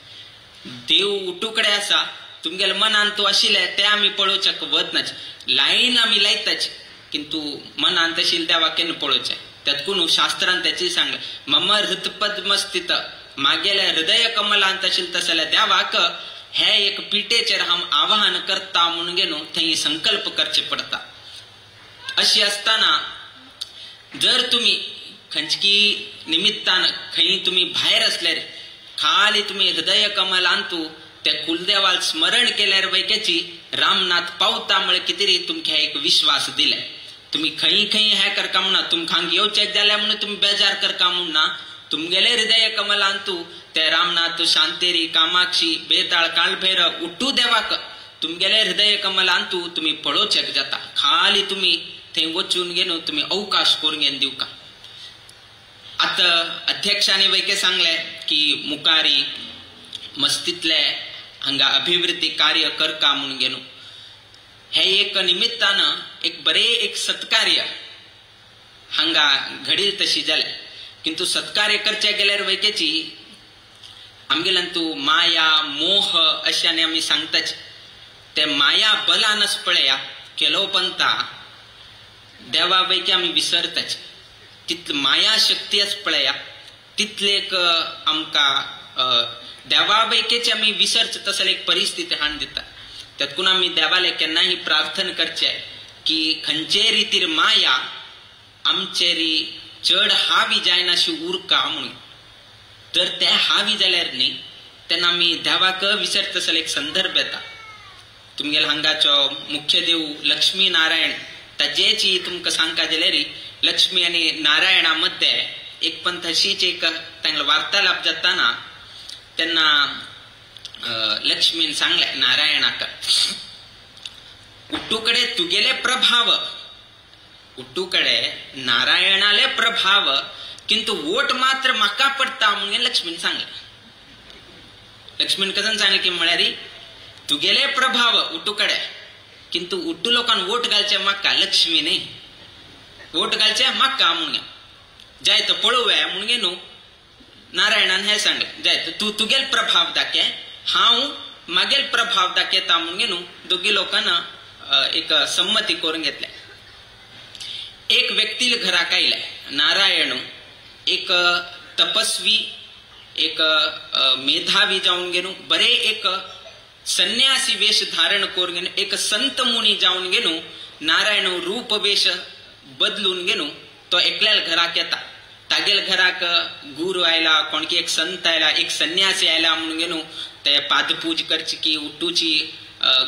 [SPEAKER 4] देव उठूकडे आसा तुमगेले मनान तो आशिल्ले ते आमी पळोवचें वचनाचे. लायन आमी लायताचे किंतु मनांत आशिल्ले देवाक केन्ना पळोवचें. त्यातून शास्त्रान त्याची सांगले मम हृदपद्म स्थित मागेले हृदय कमलांत आशिल तसले देवाक हे एक पिटेचेर हांव आवाहन करता म्हणून घेवन थंय संकल्प करचे पडटा. अशी असताना जर तुम्ही खंयची निमित्तान खंय तुम्ही भायर असल्यार खाली तुम्ही हृदय कमलांतू त्या कुलदेवाल स्मरण केल्यार वैकेची रामनाथ पावता म्हळे कितें तुमकां एक विश्वास दिले. तुम्ही खंय हे करका म्हणा तुमकां हांगा येवचें जाल्यार म्हणून तुम्ही बेजार करका म्हणना तुमगेले हृदय कमलांतू ते रामनाथ शांतेरी कामाक्षी बेताळ काळभैरव उट्टू देवाक तुमगेले हृदय कमलांतू तुम्ही पळोवचें जाता. खाली तुम्ही थंय वचून घेवन तुम्ही अवकाश करून घेवन दिवका. आता अध्यक्षाने वैके सांगले की मुखारी मस्तीतले हांगा अभिवृद्धी कार्य करका म्हणून घेवन हे एक निमित्तान एक बरे एक सत्कार्य हांगा घडील तशी जाले. किंतु सत्कार्य करचे गेल्यार वैकेची आमगेल्यान माया मोह अशाने आमी सांगताच ते माया बलानच पळया केलो पंता देवा वैके आमी विसरताच. तितली माया शक्ती आस पळया तितलेक आमकां देवा वैकेची आमी विसरच तसले एक परिस्थिती हाण दिता. त्यातून आमी देवाले केन्नाही प्रार्थना करचे की खंयचे रितीर माया आमचेरी चड हावी जायनाशी उरका म्हणून. जर ते हावी जाल्यार न्ही तेन्ना आमी देवाक विसरत तसले एक संदर्भ येता. तुमगेले हांगाचो मुख्य देव लक्ष्मी नारायण ताजेची तुमकां सांगता जाल्यार लक्ष्मी आनी नारायणा मध्ये एक पण तशीच एक तांगेलो वार्तालाप जाताना तेन्ना लक्ष्मीन सांगले नारायणाक उट्टूकडे तुगेले प्रभाव उट्टूकडे नारायणाले प्रभाव किंतु वोट मात्र म्हाका पडटा म्हणून लक्ष्मीन सांगले. लक्ष्मीन कसन सांगले की म्हळ्यार तुगेले प्रभाव उट्टूकडे किंतु उट्टू लोकांन वोट घालचे म्हाका लक्ष्मीने वोट घालचे म्हाका म्हणून जाय तो पळोवया म्हणून गे न्हू नारायणान हे सांगले जाय तू तुगेल प्रभाव दाखे हांव मागेल प्रभाव दाखयता म्हणून गे न्हू दोगी लोकांना एक संमती करून घेतल्या. एक व्यक्तीला घराक आयले नारायण एक तपस्वी एक मेधावी जाऊन गेलो, बरे एक संन्यासी वेश धारण करून गेलो, एक संत मुनी जाऊन गेलो, नारायण रूप वेश बदलून गेलो. तो एकल्याल घराक येता, तागेल घराक गुरु आयला, कोणकी एक संत आयला, एक संन्यासी आयला म्हणून गेलो. ते पादपूज करची की उठूची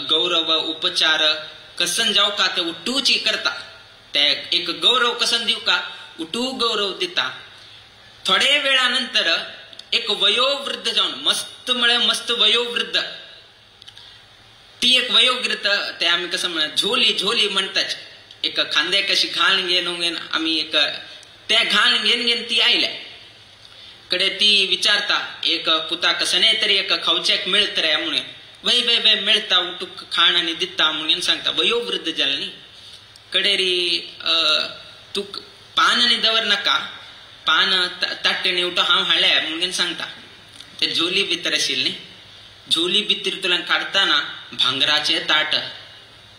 [SPEAKER 4] गौरव उपचार कसन जाऊ का ते उठूची करता. ते एक गौरव कसन देऊ का, उठू गौरव दिता. थोडे वेळानंतर एक वयोवृद्ध जाऊन मस्त वयोवृद्ध, ती एक वयोवृद्ध, ते आम्ही कसं म्हणत झोली म्हणतात. एक खांदे कशी घाण घेऊन आम्ही एक त्या घाण घेन ती आयल्या कडे ती विचारता एक पुता कसं नाही तरी एक खवचेक मिळत रे म्हणून वय मिळता उठूक खाण आणि दिता म्हणून सांगता. वयोवृद्ध जालनी कडेरी तू पान आणि दवर नका, पान ताट्टेने उठो हांव हाळ्या म्हणून सांगता. ते झोली भितर आशिल्ली न्ही, झोली भितरतल्यान काढताना भांगराचे ताट,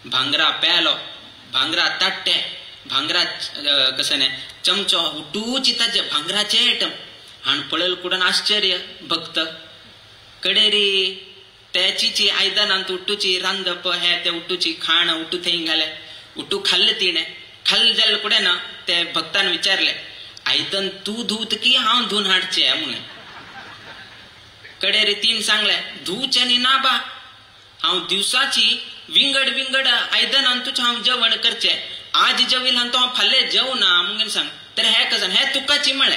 [SPEAKER 4] भांगरा प्यालो, भांगरा ताट्टे, भांगरा कसं नाही चमचो, उठूची ताजे भांगराचे आयटम हाण पळल कुडन आश्चर्य भक्त कडेरी त्याची आयदनांत उठूची रांदप हे ते उठूची खाण उठू थंय घाले, उठू खाल्लं तिणे, खाल्लं जाल्यार कुडे ना ते भक्तान विचारले आयदन तू धुत की हांव धुवन हाडचे म्हणून. कडेरी तीन सांगले धुवचे न्ही ना बा, हांव दिवसाची विंगड आयदनांतूच हांव जेवण करचे, आज जेविल हांव तो हांव फाल्यां जेवना म्हणून सांग. तर हे कसन हे तुकाची म्हळे,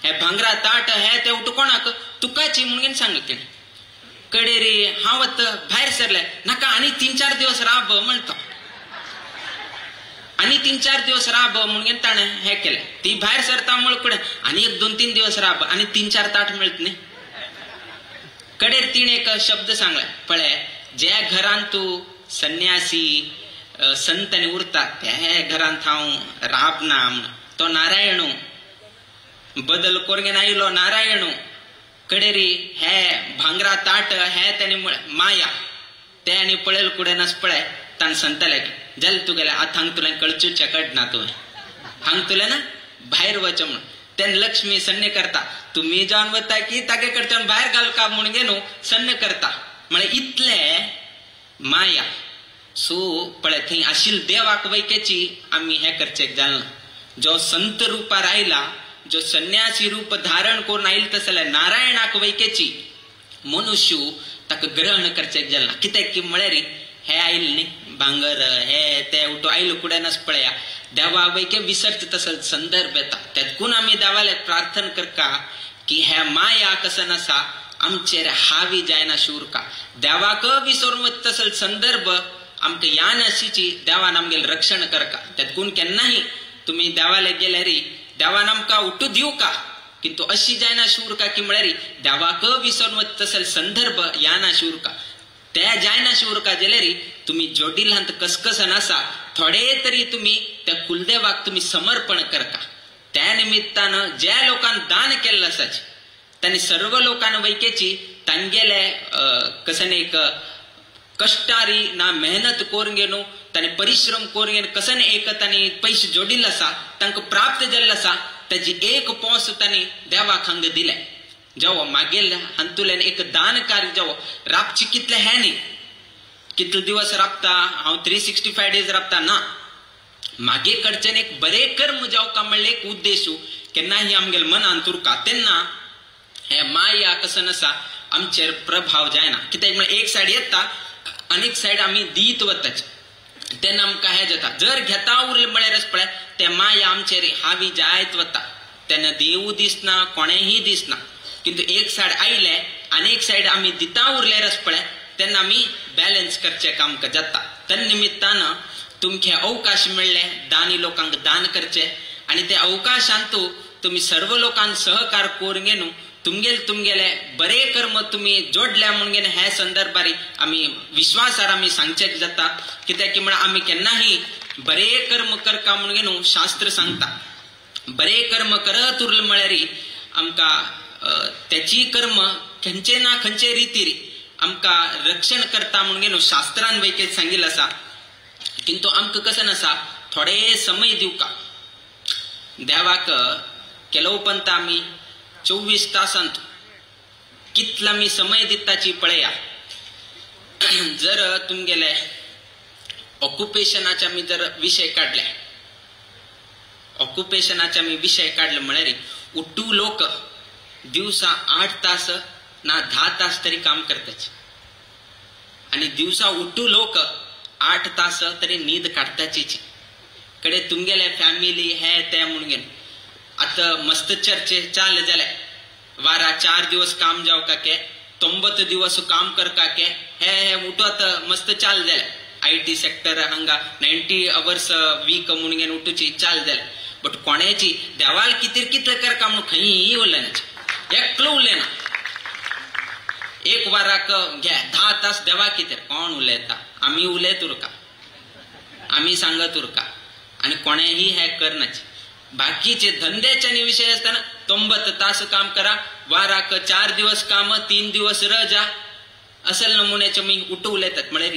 [SPEAKER 4] हे भांगरा ताट हे ते उठू कोणाक तुकाची म्हणून सांगले. कडेरी हावत भायर सरले नाका आणि 3-4 दिवस राब म्हणतो, आणि 3-4 दिवस राब म्हणून ताणे हे केले. ती भायर सरता मुळे कुडे आणि 1-2-3 दिवस राब आणि 3-4 ताट मिळत नाही. कडेर तीन एक शब्द सांगला पळे, ज्या घरांत तू संन्यासी संतनी उरतात त्या घरांत हांव राबना म्हण. तो नारायणू बदल कोरगेन आयलो नारायणू. कडेरी हे भांगरा ताट हे त्याने माया ते आणि पळेल कुडे नस पळे ताण संतले जल तू गेले आत हांग तुला कळचूच्या कडना तू हांग तुला ना भायर वच म्हणून. त्यान लक्ष्मी सन्ने करता तुम्ही जाऊन वता की तागे कडच्यान बाहेर घाल का म्हणून गेलो सन्न करता म्हणे इतले माया. सो पळे थंय आशिल देवाक वैकेची आम्ही हे करचेक जालना. जो संत रूपार आयला, जो संन्यासी रूप धारण करून आयल तसले नारायणाक वैकेची मनुष्य ताका ग्रहण करचेक जालना. कित्याक की म्हळ्यार हे आयल न्ही भांगर हे ते उठो आयल कुडेनच पळया देवा वैके विसर्च तसल संदर्भ येता. त्यातकून आम्ही देवाले प्रार्थना करका की हे माया कसं नसा आमचेर हावी जायना शूरका. देवाक विसरून तसल संदर्भ आमकां या नशीची देवान आमगेल रक्षण करका. त्यातकून केन्नाही तुम्ही देवाले गेले री देवान आमकां उठू दिव का, किंतु अशी जायना शूरका की म्हळ्यार देवाक विसरून तसल संदर्भ याना शूरका. त्या जायना शूरका गेले री तुम्ही जोडीलांत कसकसन आसा थोडे तरी तुम्ही त्या कुलदेवाक तुम्ही समर्पण करका. त्या निमित्तानं ज्या लोकांनी दान केलं असाच त्यांनी सर्व लोकांना वैकेची तांगेले कसं एक कष्टारी ना मेहनत करून गेलो तांणी परिश्रम करून गेलो कसं एक तांणी पैसे जोडिल्ले आसा तांकां प्राप्त जाल्ले आसा त्याची एक पोस तांणी देवाक हांगा दिले. जेवो मागेल हांतुल्यान एक दान कार्य जेवो राबची कितले हे न्ही कितले दिवस राबता हांव 365 डेज राबता ना. मागे कडच्यान एक बरे कर्म जावका म्हणले एक उद्देशू केन्नाही आमगेल मनांत उरका तेन्ना हे माया कसं नसा आमचेर प्रभाव जायना. कित्याक एक सायड येता आनी एक सायड आमी दीत वताच तेन्ना आमकां हे जाता. जर घेता उरले म्हळ्यारच पळय ते माया आमचेर हावी जायत वता तेन्ना देवू दिसना कोणेही दिसना. किंतु एक सायड आयले आनी एक सायड आमी दिता उरल्यारच पळय तेन्ना आमी बॅलन्स करचे काम जाता. तन्निमित्तानं तुमचे अवकाश मिळले दानी लोकांक दान करचे आणि त्या अवकाशांतू तुम्ही सर्व लोकांक सहकार करून घेऊन तुमगेले बरे कर्म तुम्ही जोडल्या म्हणून हे संदर्भारी आम्ही विश्वासार आम्ही सांगचे जाता. कित्याक की म्हणा आम्ही केन्नाही बरे कर्म करका म्हणून घेऊन शास्त्र सांगता. बरे कर्म करत उरले म्हळ्यार आमकां त्याची कर्म खंयचे ना खंयचे रितीरी आमकां रक्षण करता म्हणून घेऊन शास्त्रान वैके सांगिल्लें आसा. किंतु आमकां कसं नसा थोडे समय दिवका देवाक केलो पंत आमी 24 तासांत कितला मी समय दिताची पळया. जर तुमगेले ऑक्युपेशनाच्या मी जर विषय काढले, ऑक्युपेशनाच्या मी विषय काढले म्हळ्यार उठू लोक दिवसा 8 तास ना 10 तास तरी काम करताचे आणि दिवसा उठू लोक 8 तास तरी नींद काढताची. कडे तुमगेले फॅमिली हे ते म्हणून आता मस्त चर्चे चाल जाले. वारा 4 दिवस काम जाव का के 90 दिवस काम कर का के हे उठवत मस्त चाल जाले. IT सेक्टर हंगा 90 अवर्स वीक म्हणून उठूची चाल जाले. बट कोणाची देवाळ किती कर काम खई उरलें एकलो उरलें ना. एक वाराक घ्या 10 तास देवा कितें कोण उलयता, आमी उलयत उरका, आमी सांगत उरका आणि कोणेही हे करनाचे. बाकीचे धंद्याच्या विषय असताना 90 तास काम करा, वाराक 4 दिवस काम 3 दिवस रजा असल नमुन्याचे मी उठ उलयतात. म्हळ्यार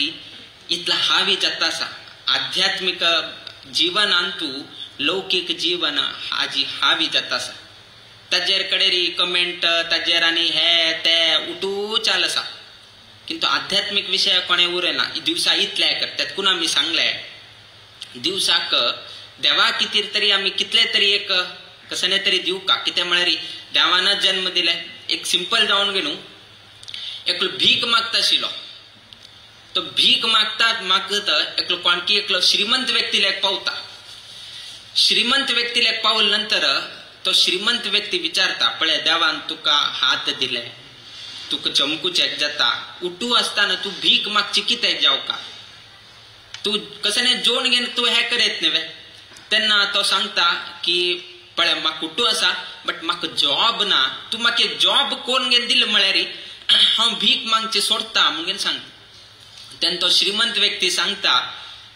[SPEAKER 4] इतला हावी जातासा आध्यात्मिक जीवन अंतू लौकिक जीवन हाजी हावी जातासा. ताजेर कडेरी कमेंट ताजेर आणि हे ते उठू चाल आसा. किंतु आध्यात्मिक विषय कोणे उरना. दिवसा इतले करतात कुणा मी सांगले दिवसाक देवा कितीर तरी आम्ही कितले तरी एक कसने तरी दिव का. कित्या म्हळ्यार देवानं जन्म दिले. एक सिंपल जाऊन गेलो एकलो भीक मागता आशिल्लो. तो भीक मागत एकलो कोणकी एकलो श्रीमंत व्यक्तीला एक पावता. श्रीमंत व्यक्तीला एक पावल नंतर तो श्रीमंत व्यक्ती विचारता पळय देवान तुका हात दिले, तुका चमकुचेक जाता, उठू असताना तू भीक मागची कित्याक जाव का, तू कसने जोड घेन तू हे करेत नव्हे. तेन्ना तो सांगता की पळय म्हाका उठू आसा बट म्हाका जॉब ना, तू म्हाका एक जॉब कोण घेन दिले म्हळ्यार हांव भीक मागचे सोडता म्हणून सांगता. तेन्ना तो श्रीमंत व्यक्ती सांगता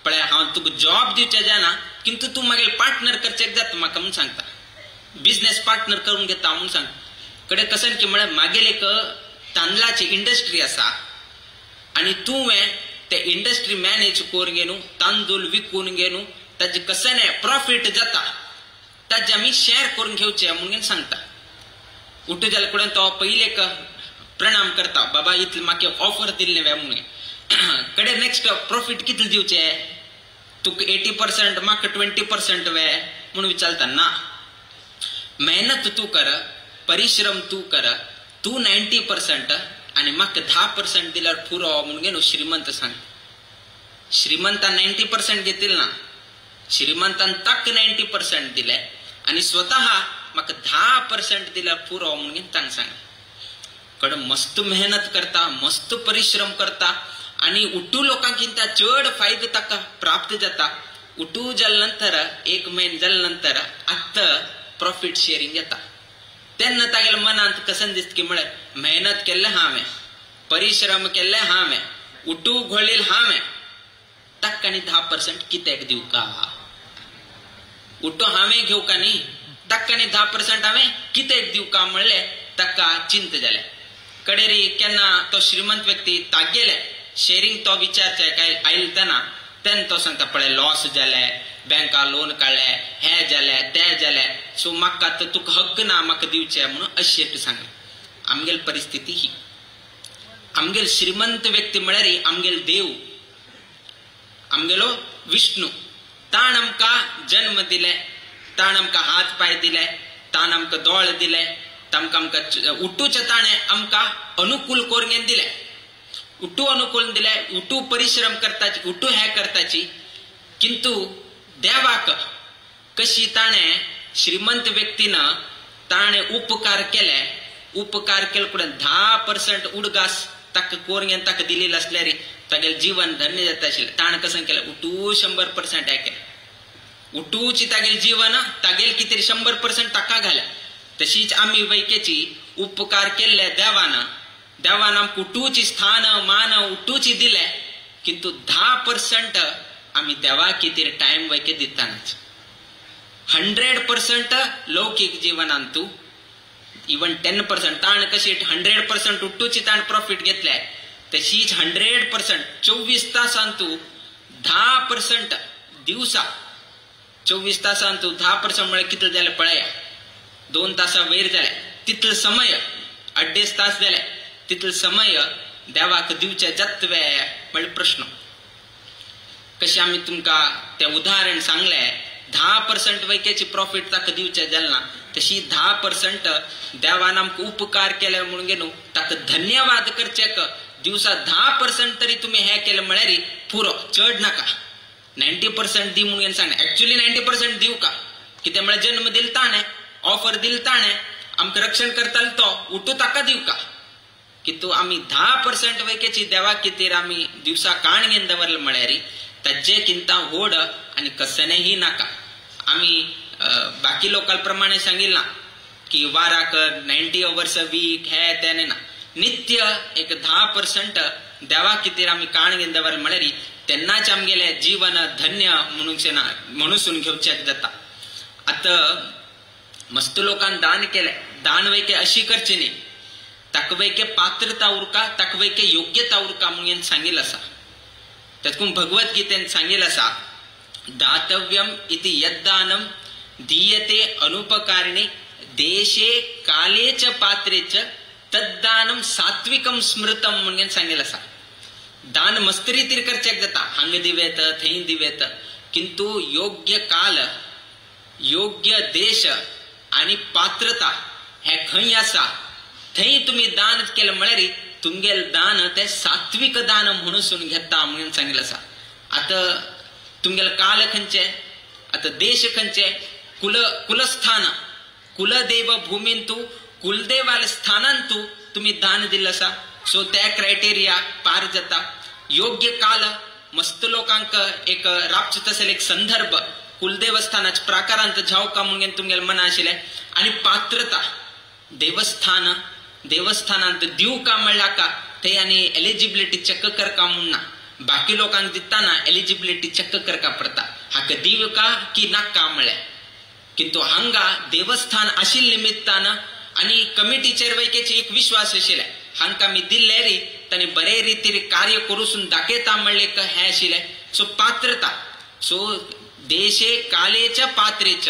[SPEAKER 4] पळय हांव तुका जॉब दिवचे जाना किंतु तू मागील पार्टनर करचेक जाता म्हाका म्हणून सांगता. बिझनेस पार्टनर करून घेता म्हणून सांग. कडे कसन की म्हळ्यार मागेल एक तांदळाची इंडस्ट्री आसा आणि तुवें ते इंडस्ट्री मॅनेज करून घेनू तांदूळ विकून घेनू ताजे कसने प्रॉफिट जाता ताजे आमी शेअर करून घेवचे म्हणून सांगता. उठू जाल्या कडेन तो पयले एक प्रणाम करता बाबा इतले म्हाका ऑफर दिल्ले वे म्हणून. कडे नेक्स्ट प्रॉफिट कितले दिवचे, तुका 80% म्हाका 20% वे म्हणून विचारता. ना, मेहनत तू कर, परिश्रम तू कर, तू 90% आणि म्हाका 10% दिल्यार पुरो म्हणून श्रीमंत सांग. श्रीमंतान 90% घेतील ना, श्रीमंतान ताक 90% दिले आणि स्वतः म्हाका 10% दिल्यार पुरो म्हणून तांग सांग. कड मस्त मेहनत करता, मस्त परिश्रम करता आणि उठू लोकांकिंता चड फायदो ताका प्राप्त जाता. उठू जाल्या नंतर 1 महिने जाल्या नंतर आत्ता प्रॉफिट शेअरिंग येता. तेन्ना तागेल्या मनांत कसन दिसता की म्हळ्यार मेहनत केल्ले हांवें, परिश्रम केल्ले हांवें, उठू घोळील हांवें, ताका आनी 10% कित्याक दिव का, उठू हांवें घेव का न्ही, ताका आनी 10% हांवें कित्याक दिव का म्हणले ताका चिंत जाले. कडेरी केन्ना तो श्रीमंत व्यक्ती तागेले शेअरिंग तो विचारचे काय आयले तेन्ना तो सांगता पळय लॉस जाले, बँका लोन काढले, हे जाले ते जाले, सो म्हाका तुका हक्क ना म्हाका दिवचे म्हणून अशें सांगले. आमगेल परिस्थिती ही. आमगेल श्रीमंत व्यक्ती म्हळ्यार आमगेल देव, आमगेलो विष्णू. ताण आमकां जन्म दिले, ताण आमकां हात पाय दिले, ताण आमकां दोळ दिले, आमकां उठूचे ताणे आमकां अनुकूल करून दिले, उठू अनुकूल दिले, उठू परिश्रम करताची, उठू हे करताची. किंतु देवाक कशी ताणे श्रीमंत व्यक्तीनं ताणे उपकार केले, उपकार केले कुठे 10% उडगास ताका कोरगेन ताका दिलेली असल्यार तागेले जीवन धन्य जाता आशिल्लें. ताण कसं केलें उठू 100% हे केलें. उठूची तागेले जीवन तागेले कितें 100% ताका घाल्या. तशीच आमी वैकेची उपकार केल्ले देवान आमकां उठूची स्थान मान उठूची दिले, किंतु 10% आमी देवा कितें टाइम वैके दितानाच. 100% लौकिक जीवनांतू इवन 10% ताण कशी 100% उठूची ताण प्रॉफिट घेतले, तशीच 100% 24 तासांतू 10% दिवसा 24 तासांतू 10% म्हळ्यार कितले जाले पळया, 2 तासां वयर जाले. तितलो समय 2.5 तास जाले तितलो समय देवाक दिवचे जातवे म्हणजे प्रश्न. कशें आमी तुमकां ते उदाहरण सांगले 10% वैकेची प्रॉफिट ताका दिवचे जालना तशी 10% देवान आमकां उपकार केले म्हणून गे न्हू ताका धन्यवाद करचे दिवसा 10% तरी तुम्ही हे केलं म्हळ्यार पुरो चड नाका. 90% दी म्हणून सांग ऍक्च्युअली 90% दिव का कितें म्हळ्यार जन्म दिल ताणें ऑफर दिल ताणें आमकां रक्षण करतालो तो उठू ताका दिव का की तू आमी 10% वैकेची देवा खातीर आमी दिवसा काण घेवन दवरले म्हळ्यार ताजे किंता व्हड आनी कसनेही नाका. आमी बाकी लोकां प्रमाणे सांगिल्ला की वाराक 90 hours a week हे तेने ना नित्य एक 10% देवा खातीर आमी काण घेवन दवरले म्हळ्यार तेन्नाच आमगेले जीवन धन्य म्हणून घेवचें जाता. आतां मस्त लोकांनी दान केले दान वैके अशी करची न्ही ताका वैके पात्रता उरका ताका वैके योग्यता उरका म्हणून सांगिल्लें आसा. तातूंत भगवद्गीतेन सांगिल्लें आसा दातव्यम इति यद्दानम दीयते अनुपकारिणे देशे काले च पात्रे च तद्दानम सात्विकम स्मृतम म्हणून सांगिल्लें आसा. दान मस्त रितीर करचें जाता हांगा दिवेत थंय दिवेत किंतु योग्य काल योग्य देश आणि पात्रता हे खंय आसा थंय तुम्ही दान केलं म्हळ्यार तुमगेल दान ते सात्विक दान म्हणून घेता म्हणून सांगिल्लें आसा. आता तुमगेल काल खंयचे आता देश खंयचे कुलस्थान कुलदेव भूमीन तू कुलदेवाल स्थानान तू तुम्ही दान दिल्लें आसा. सो त्या क्रायटेरिया पार जाता. योग्य काल मस्त लोकांक एक राबचे तसले एक संदर्भ कुलदेवस्थानाच्या प्रकारांत जावका म्हणून तुमगेल मन आशिल्लें आणि पात्रता देवस्थानांत दिव का म्हणला का थंय आनी एलिजिबिलिटी चेक करका म्हूण ना. बाकी लोकांक दिताना एलिजिबिलिटी चेक करका पडटा हाका दिव का की नाका म्हणलें. किंतु हांगा देवस्थान आशिल्ले निमित्तान आनी कमिटीचेर वैकेची एक विश्वास आशिल्ले हांकां आमी दिल्ले री तांणी बरे रितीर कार्य करून दाखयता म्हणले हें आशिल्लें. सो पात्रता सो देशे कालेच पात्रेच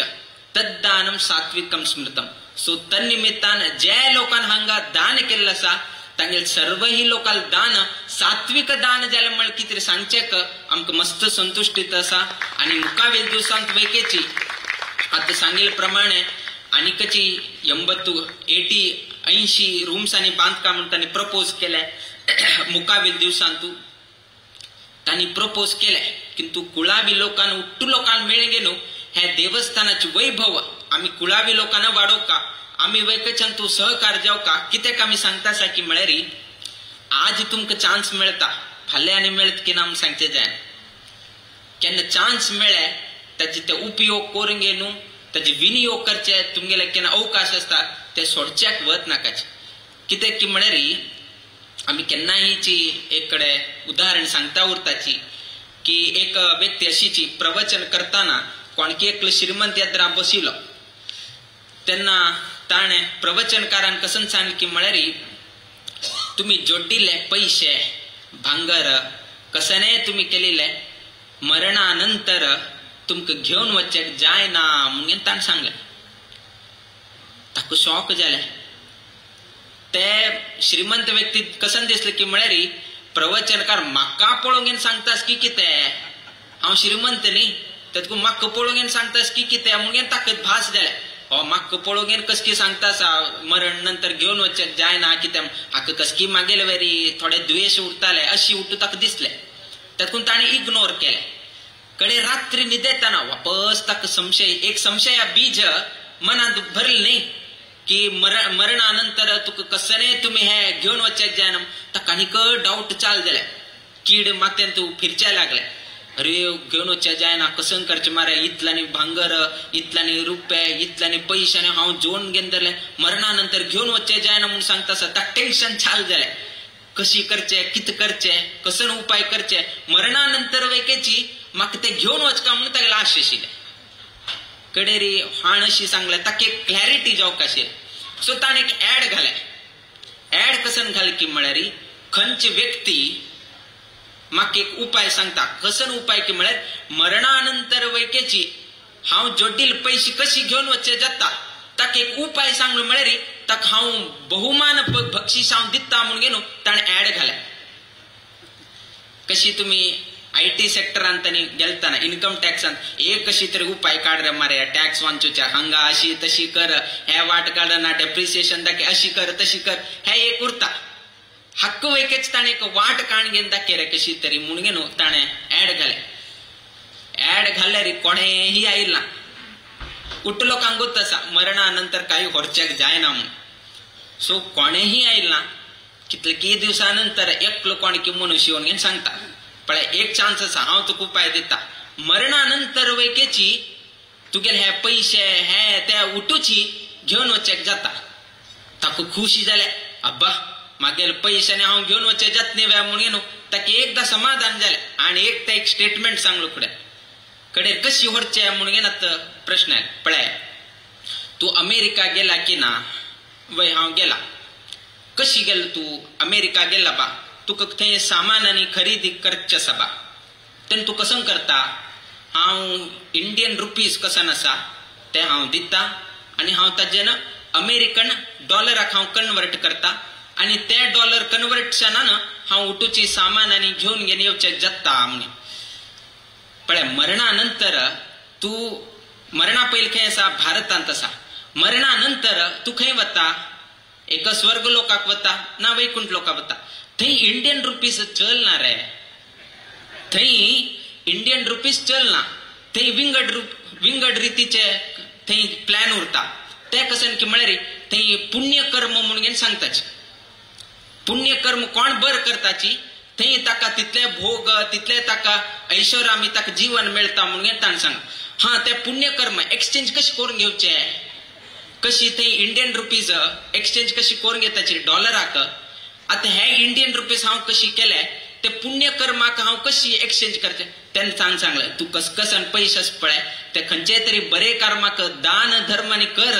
[SPEAKER 4] तद्दानम सात्विकम स्मृतम. सो तन्निमित्तान जे लोकांनी हांगा दान केल्लें आसा तांगेल सर्व ही लोकांक दान सात्विक दान जालें म्हळ्यार कितें सांगचें आमकां मस्त संतुष्टीत आसा. आनी मुखावेल दिवसांत वैकेची आतां सांगिल्ले प्रमाणे आनीकची 80 रूम्सांनी बांदकाम म्हणून तांणी प्रपोज केले मुखावेल दिवसांत तांणी प्रपोज केले. किंतु कुळावी लोकांना उट्टू लोकांना मेळ्ळे गे न्हू हे देवस्थानाचे वैभव आमी कुळावी लोकांना वाडोवका आमी वैकच्यान तूं सहकार जावका कित्याक आमी सांगता आसा की म्हळ्यार आज तुमकां चान्स मेळटा फाल्यां आनी मेळत की ना म्हूण सांगचें जाय. केन्ना चान्स मेळ्ळे ताचे ते उपयोग करून गे न्हू ताचे विनियोग करचे तुमगेले केन्ना अवकाश आसता ते सोडच्याक वच नाकाचे. कित्याक की म्हळ्यार आमी केन्नायची एक कडेन उदाहरण सांगता उरताची की एक व्यक्ती अशीची प्रवचन करताना कोणकी एकलो श्रीमंत येद्रा बशिलो तेन्ना ताणें प्रवचनकारान कसं सांगलें की म्हळ्यार तुम्ही जोडिल्ले पैसे भांगर कसने तुम्ही केलेले मरणानंतर तुमकां घेवन वचचें जायना म्हणून ताणें सांगलें. ताका शॉक जालें. ते श्रीमंत व्यक्ती कसं दिसलें की म्हळ्यार प्रवचनकार म्हाका पळोवन सांगतास की कितें हांव श्रीमंत न्ही तातूंत म्हाका पळोवन सांगतास की कितें म्हणून ताका भास जालें. म्हाका पळोवन कसकी सांगतास मरण नंतर घेवन वचचें जायना कितें हाका कसकी मागेले वेरी थोडे द्वेश उरताले अशी उठू ताका दिसलें. तातूंत ताणें इग्नोर केलें. कडे रात्री न्हिदेताना वापस ताका संशय बीज मनांत भरलें न्ही की मरणानंतर तुका कसने तुम्ही हे घेवन वचचें जायना. ताका आनीक डावट चाल जाले कीड मातेन तूं फिरचे लागले अरे घेवन वचचें जायना कसं करचें मारे इतल्यांनी भांगर इतल्यांनी रुपये इतल्यांनी पयशे आनी हांव जोडून घेवन धरलें मरणानंतर घेवन वचचें जायना म्हणून सांगता आसा ताका टेन्शन चाल जालें. कशी करचें कितें करचें कसं उपाय करचें मरणानंतर वैकेची म्हाका तें घेवन वचका म्हणून ताका आश आशिल्लें. कडेरी हाण अशी सांगलें ताका एक क्लॅरिटी जावंक आशिल्ली. सो ताणें एक ऍड घालें. ऍड कसं घालें की म्हळ्यार खंयची व्यक्ती म्हाका एक उपाय सांगता कसं उपाय की म्हळ्यार मरणानंतर वैकेची हांव जोडिल्ले पैसे कशी घेवन वचचें जाता ताका एक उपाय सांगलो म्हळ्यार ताका हांव बहुमान बक्षीस हांव दिता म्हणून गेलो ताणें ऍड घाल्या. कशी तुम्ही IT सेक्टरांत गेलताना इन्कम टॅक्सांत एक कशी तरी उपाय काढ रे मारे, टॅक्स वांचूच्या हांगा अशी तशी कर, हे वाट काढना, डेप्रिसिएशन दाखय अशी कर तशी कर, हे एक उरता. हक्क वैकेच ताणें एक वाट काणगेन दाखय रे कशी तरी म्हणून गेलो ताणें ऍड घाले. ऍड घाल्यार कोणेही आयिल्ला. कुट्ट लोकांक गोत आसा मरणानंतर काही व्हरचेक जायना म्हणून. सो कोणेही आयिल्ला. कितलेकी दिवसानंतर एकलो कोण की मनुष्य येवन घेवन सांगता पण एक चान्स आसा, हांव तुका उपाय दिता. मरणानंतर वैकेची तुगेले हे पयशे हे ते उठूची घेवन वचेक जाता. ताका खुशी जाले, अब्बा मागेले पयशांनी हांव घेवन वचे जातले वे म्हणून न्हू. ताका एकदा समाधान जाले आनी एक स्टेटमेंट सांगलो कडेन कशी व्हरचे म्हणून घेनात प्रश्न आहे. पळय तू अमेरिका गेला की ना? वय हांव गेला. कशी गेल तू अमेरिका गेला बा? तुका थंय सामान आनी खरेदी करचे आसा बा. तेन्ना तू कसं करता? हांव इंडियन रुपीज कसन आसा ते हांव दिता आनी हांव ताजेन अमेरिकन डॉलराक हांव कन्वर्ट करता आनी ते डॉलर कन्वर्टशनान हांव उठूची सामान आनी घेवन घेवन येवचे जाता म्हणून. पळय मरणानंतर तू मरणा पयलीं खंय आसा? भारतांत आसा. मरणानंतर तू खंय वता? एक स्वर्ग लोकाक वता ना वैकुंठ लोकाक वता. थंय इंडियन रुपीज चलना रे. थंय इंडियन रुपीज चलना. थंय विंगड रितीचे थंय प्लॅन उरता. ते कसन की म्हळ्यार थंय पुण्यकर्म म्हणून घेवन सांगताचे. पुण्यकर्म कोण बर करताची थंय ताका तितले भोग तितले ताका ऐश्वर्यामी ताका जीवन मेळटा म्हणून घेवन ताणें सांग. हा ते पुण्यकर्म एक्सचेंज कशी करून घेवचे? कशी थंय इंडियन रुपीज एक्सचेंज कशी करून घेताची डॉलराक? आता हे इंडियन रुपीज हांव कशी केले ते पुण्यकर्माक हांव कशी एक्सचेंज करचे तेन्ना सांगलें. तू कसन पयशे पळय ते खंयचे तरी बरे कर्माक दान धर्मानी कर.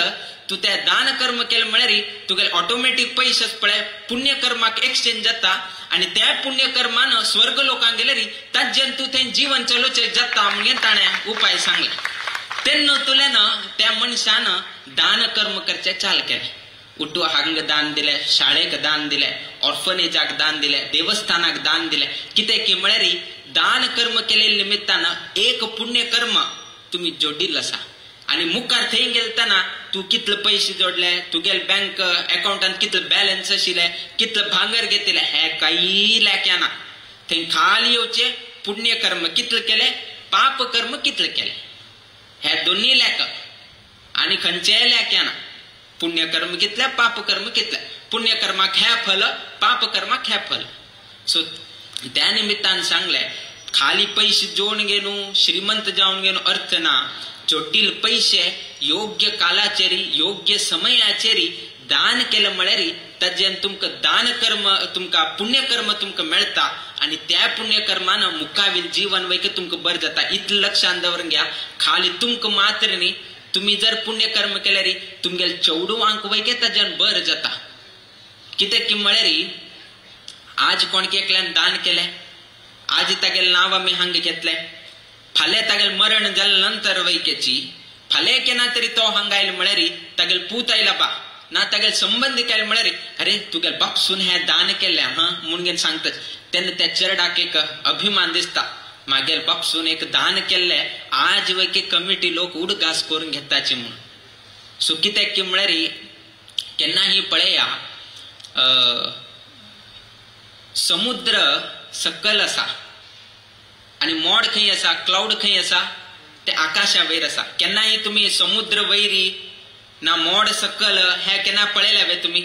[SPEAKER 4] तू ते दान कर्म केले म्हळ्यार तुगेले ऑटोमॅटिक पयशे पळय पुण्यकर्माक एक्सचेंज जाता आनी त्या पुण्यकर्मान स्वर्ग लोकांक गेल्यार ताजेन तू थंय जीवन चलोवचें जाता म्हणून ताणें उपाय सांगले. तेन्ना तुलेन त्या मनशान दान कर्म करचे चाल केले. उठू हांग दान दिले, शाळेक दान दिले, ऑर्फनेजाक दान दिले, देवस्थानाक दान दिले. कितें की म्हळ्यार दान कर्म केले निमित्तान एक पुण्यकर्म तुम्ही जोडिल्लो आसा. आनी मुखार थंय गेलतना तू कितले पयशे जोडले, तुगेले बँक अकाउंटांत कितले बॅलन्स आशिल्ले, कितले भांगर घेतिले हे काही लेख्याना. थंय खाली येवचे पुण्यकर्म कितले केले, पाप कर्म कितले केले हे दोन्ही लेख आनी खंयचेय लेख्याना. पुण्यकर्म कितले, पाप कर्म कितले. पुण्यकर्माक हे फल, पाप कर्माक हे फल. सो त्या निमित्तान सांगले खाली पयशे जोडून घेवन श्रीमंत जावन घेवन अर्थ ना. जोडील पयशे योग्य कालाचेरी योग्य समयाचेरी दान केले म्हळ्यार ताजेन तुमकां दान कर्म तुमकां पुण्यकर्म तुमकां मेळटा आनी त्या पुण्यकर्मान मुखावेल जीवन वैके तुमकां बरें जाता. इतलें लक्षांत दवरून घ्या. खाली तुमकां मात्र न्ही तुम्ही जर पुण्यकर्म केल्यार तुमगेले चौडवांक वैके ताजेन बरें जाता. कितें की म्हळ्यार आज कोणके एकल्यान दान केलें, आज तागेलें नांव आमी हांगा घेतलें, फाल्यां तागेलें मरण जाल्या नंतर वैकेची फाल्यां केन्ना तरी तो हांगा आयलो म्हळ्यार तागेले पूत आयला बा ना तागेले संबंध केले म्हळ्यार अरे तुगेले बापसून हें दान केलें हां म्हणून घेवन सांगता. तेन्ना त्या चेडणाक एक अभिमान दिसता मागेल बापसून एक दान केल्ले आज वैके कमिटी लोक उडगास करून घेताचे म्हणून. सो कितें की म्हळ्यार केन्नाही पळया समुद्र सकल आसा आनी मोड खंय आसा, क्लाउड खंय आसा, ते आकाशा वयर आसा. केन्नाही तुम्ही समुद्र वैरी ना मोड सकल हे केन्ना पळयले हांवें तुमी?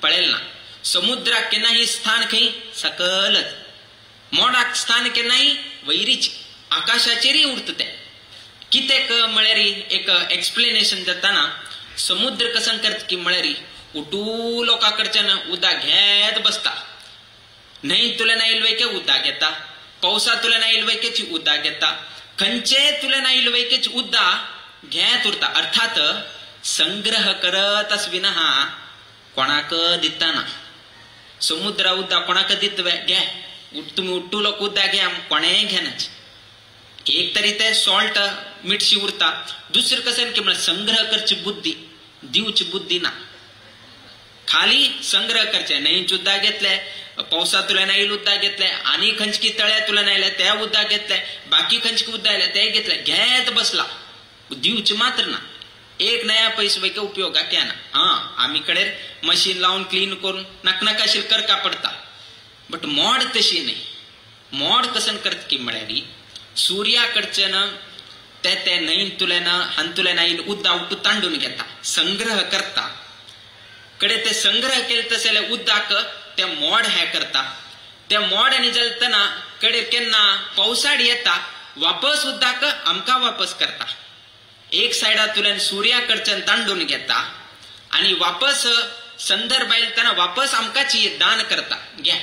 [SPEAKER 4] पळयले ना. समुद्राक केन्नाही स्थान खंय सकलच, मोडाक स्थान केन्नाही वैरीच, आकाशाचेरय उरता ते. कितेक म्हळ्यार एक एक्सप्लेनेशन जाताना समुद्र कसं करता की म्हळ्यार उठू लोकां कडच्यान उदक घेत बसता. न्हंय तुलें आयिल्ले वैके उदक घेता, पावसा तुलें आयिल्ले वैकेची उदक घेता, खंयचे तुलें आयिल्ले वैकेची उदक घेत उरता. अर्थात संग्रह करत आसविना कोणाक दितना. समुद्र उदक कोणाक दितवे घे, तुम्ही उठू लोक उदक घ्या कोणेय घेनाच. एक तरी ते सॉल्ट मिठशी उरता. दुसरें कशें की म्हळ्यार संग्रह करची बुद्धी दिवची बुद्धी ना. खाली संग्रह करचे. न्हंयच उद्दा घेतले, पावसातुल्यान आयिल्ले उद्दा घेतले, आनी खंयची तळ्यातुल्यान आयले त्या उद्दा घेतले, बाकी खंयची उद्दा आयले ते घेतले. घेत बसला, दिवचे मात्र ना. एक नया पैसे वैके उपयोगा केना. आमी कडेन मशीन लावून क्लीन करून नाकनाकाशील करका पडता. बट मोड तशी नाही. मोड कसन करत की म्हळ्यार सूर्याकडच्यान ते न्हंयतुल्यान हांतुल्यान आयिल्ले उद्दा उट्टू तांडून घेता, संग्रह करता. कडे ते संग्रह केले तशे जाल्यार उद्दाक ते मोड हे करता. त्या मोडांनी जलतना कडे केन्ना पावसाड येता, वापस उद्दाक आमकां वापस करता. एक सायडातुल्यान सूर्याकडच्यान तांडून घेता आणि वापस संदर्भ आयतना वापस आमकांच दान करता. घ्या,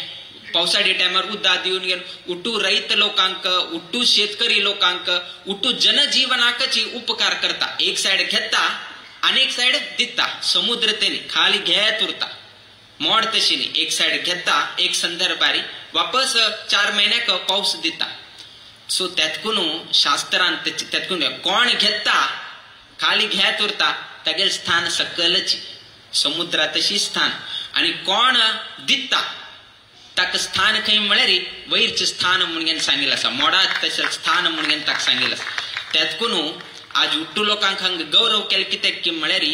[SPEAKER 4] पावसाळी टायमार उद्दा दिवन घेवन उट्टू रैत लोकांक, उट्टू शेतकरी लोकांक, उट्टू जनजीवनाकच उपकार करता. एक सायड घेता आणि एक सायड दिता. समुद्र तेनी खाली घेत उरता. मोड तशी न्ही. एक सायड घेता, एक संदर्भारी वापस 4 महिन्याक पावस दिता. सो त्यातकून शास्त्रांत त्यातकून कोण घेता खाली घेत उरता तागेल स्थान सकलच समुद्रा तशी स्थान. आणि कोण दिता ताका स्थान खंय म्हळ्यार वैरचे स्थान म्हणून सांगिल्लें आसा. मोडात तशें स्थान म्हणून ताका सांगिल्लें आसा. त्यातकून आज उट्टू लोकांक हांगा गौरव केले कित्याक की म्हळ्यार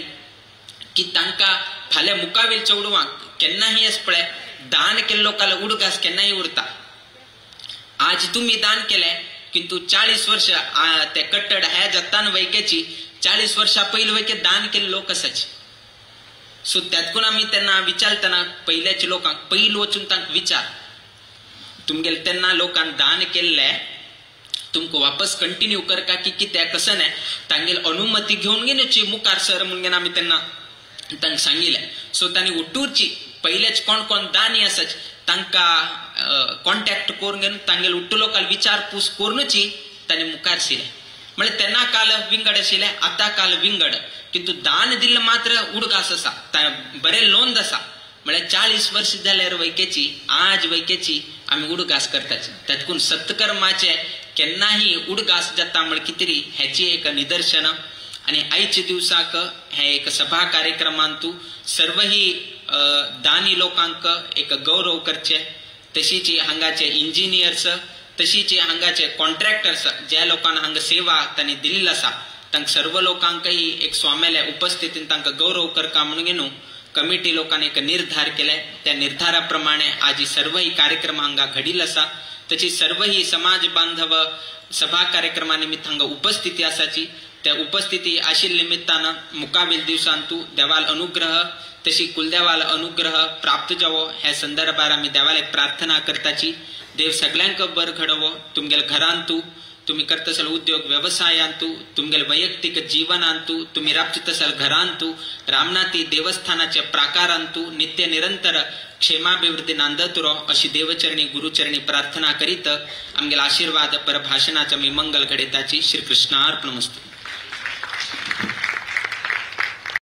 [SPEAKER 4] की तांकां फाल्यां मुखावेल चेडवांक केन्नाही अस पळय दान केल्ले लोकांक उडगास केन्नाय उरता. आज तुम्ही दान केले किंतु 40 वर्ष ते कट्टड ह्या जगतान वैकेची 40 वर्षा पयलीं वैके दान केले लोक आसाचे. सो त्यातकून आमी तेन्ना विचारतना पयल्याच्या लोकांक पयलीं वचून तांकां विचार, तुमगेले तेन्ना लोकांक दान केल्ले तुमकां वापस कंटिन्यू करका की कित्याक कसं नाही तांगेली अनुमती घेवन घेवची मुखार सर म्हणून आमी तेन्ना तांकां सांगिल्लें. सो तांणी उट्टूरची पयलेच कोण कोण दानी आसाच तांकां कॉन्टॅक्ट करून घेवन तांगेले उट्टू लोकांक विचारपूस करूनची तांणी मुखार शिले. म्हळ्यार तेन्ना काल विंगड आशिल्ले, आतां काल विंगड. किंतु दान दिल्ले मात्र उडगास आसा, बरें नोंद आसा. म्हळ्यार 40 वर्ष जाल्यार वैकेची आज वैकेची आमी उडगास करताचे. तातूंत सत्कर्माचे केन्नाही उडगास जाता म्हळ्यार कितें तरी हेची एक निदर्शन. आणि आयच्या दिवसाक हे एक सभा कार्यक्रमांतू सर्व ही दानी लोकांक एक गौरव करचे. तशीच हांगाचे इंजिनियर्स, तशीच हांगाचे कॉन्ट्रॅक्टर्स ज्या लोकांना हांगा सेवा तांणी दिल्ली आसा तांकां सर्व लोकांकही एक स्वामेल्या उपस्थितीन तांकां गौरव करता म्हणून कमिटी लोकांनी एक निर्धार केले. त्या निर्धाराप्रमाणे आज सर्व ही कार्यक्रम हांगा घडिल्लो आसा. तशी सर्व ही समाज बांधव सभा कार्यक्रमा निमित्त हांगा उपस्थिती आसाची. त्या उपस्थिती आशिल्ल्या निमित्तान मुखावेल दिवसांतू देवाल अनुग्रह तशी कुलदेवाल अनुग्रह प्राप्त जावो ह्या संदर्भात आमी देवाला एक प्रार्थना करताची. देव सगळ्यांक बर घडवो. तुमगेल्या घरांतू तुम्ही करत असाल उद्योग व्यवसायांतू, तुमगेल्या वैयक्तिक जीवनांतू, तुम्ही राबचित असाल घरांतू, रामनाथी देवस्थानाच्या प्राकारांतू नित्य निरंतर क्षेमाभिवृद्धी नांदत रो अशी देवचरणी गुरुचरणी प्रार्थना करीत आमगेला आशीर्वाद परभाषणाचा मी मंगल घडीताची. श्री कृष्णार्पणमस्तु.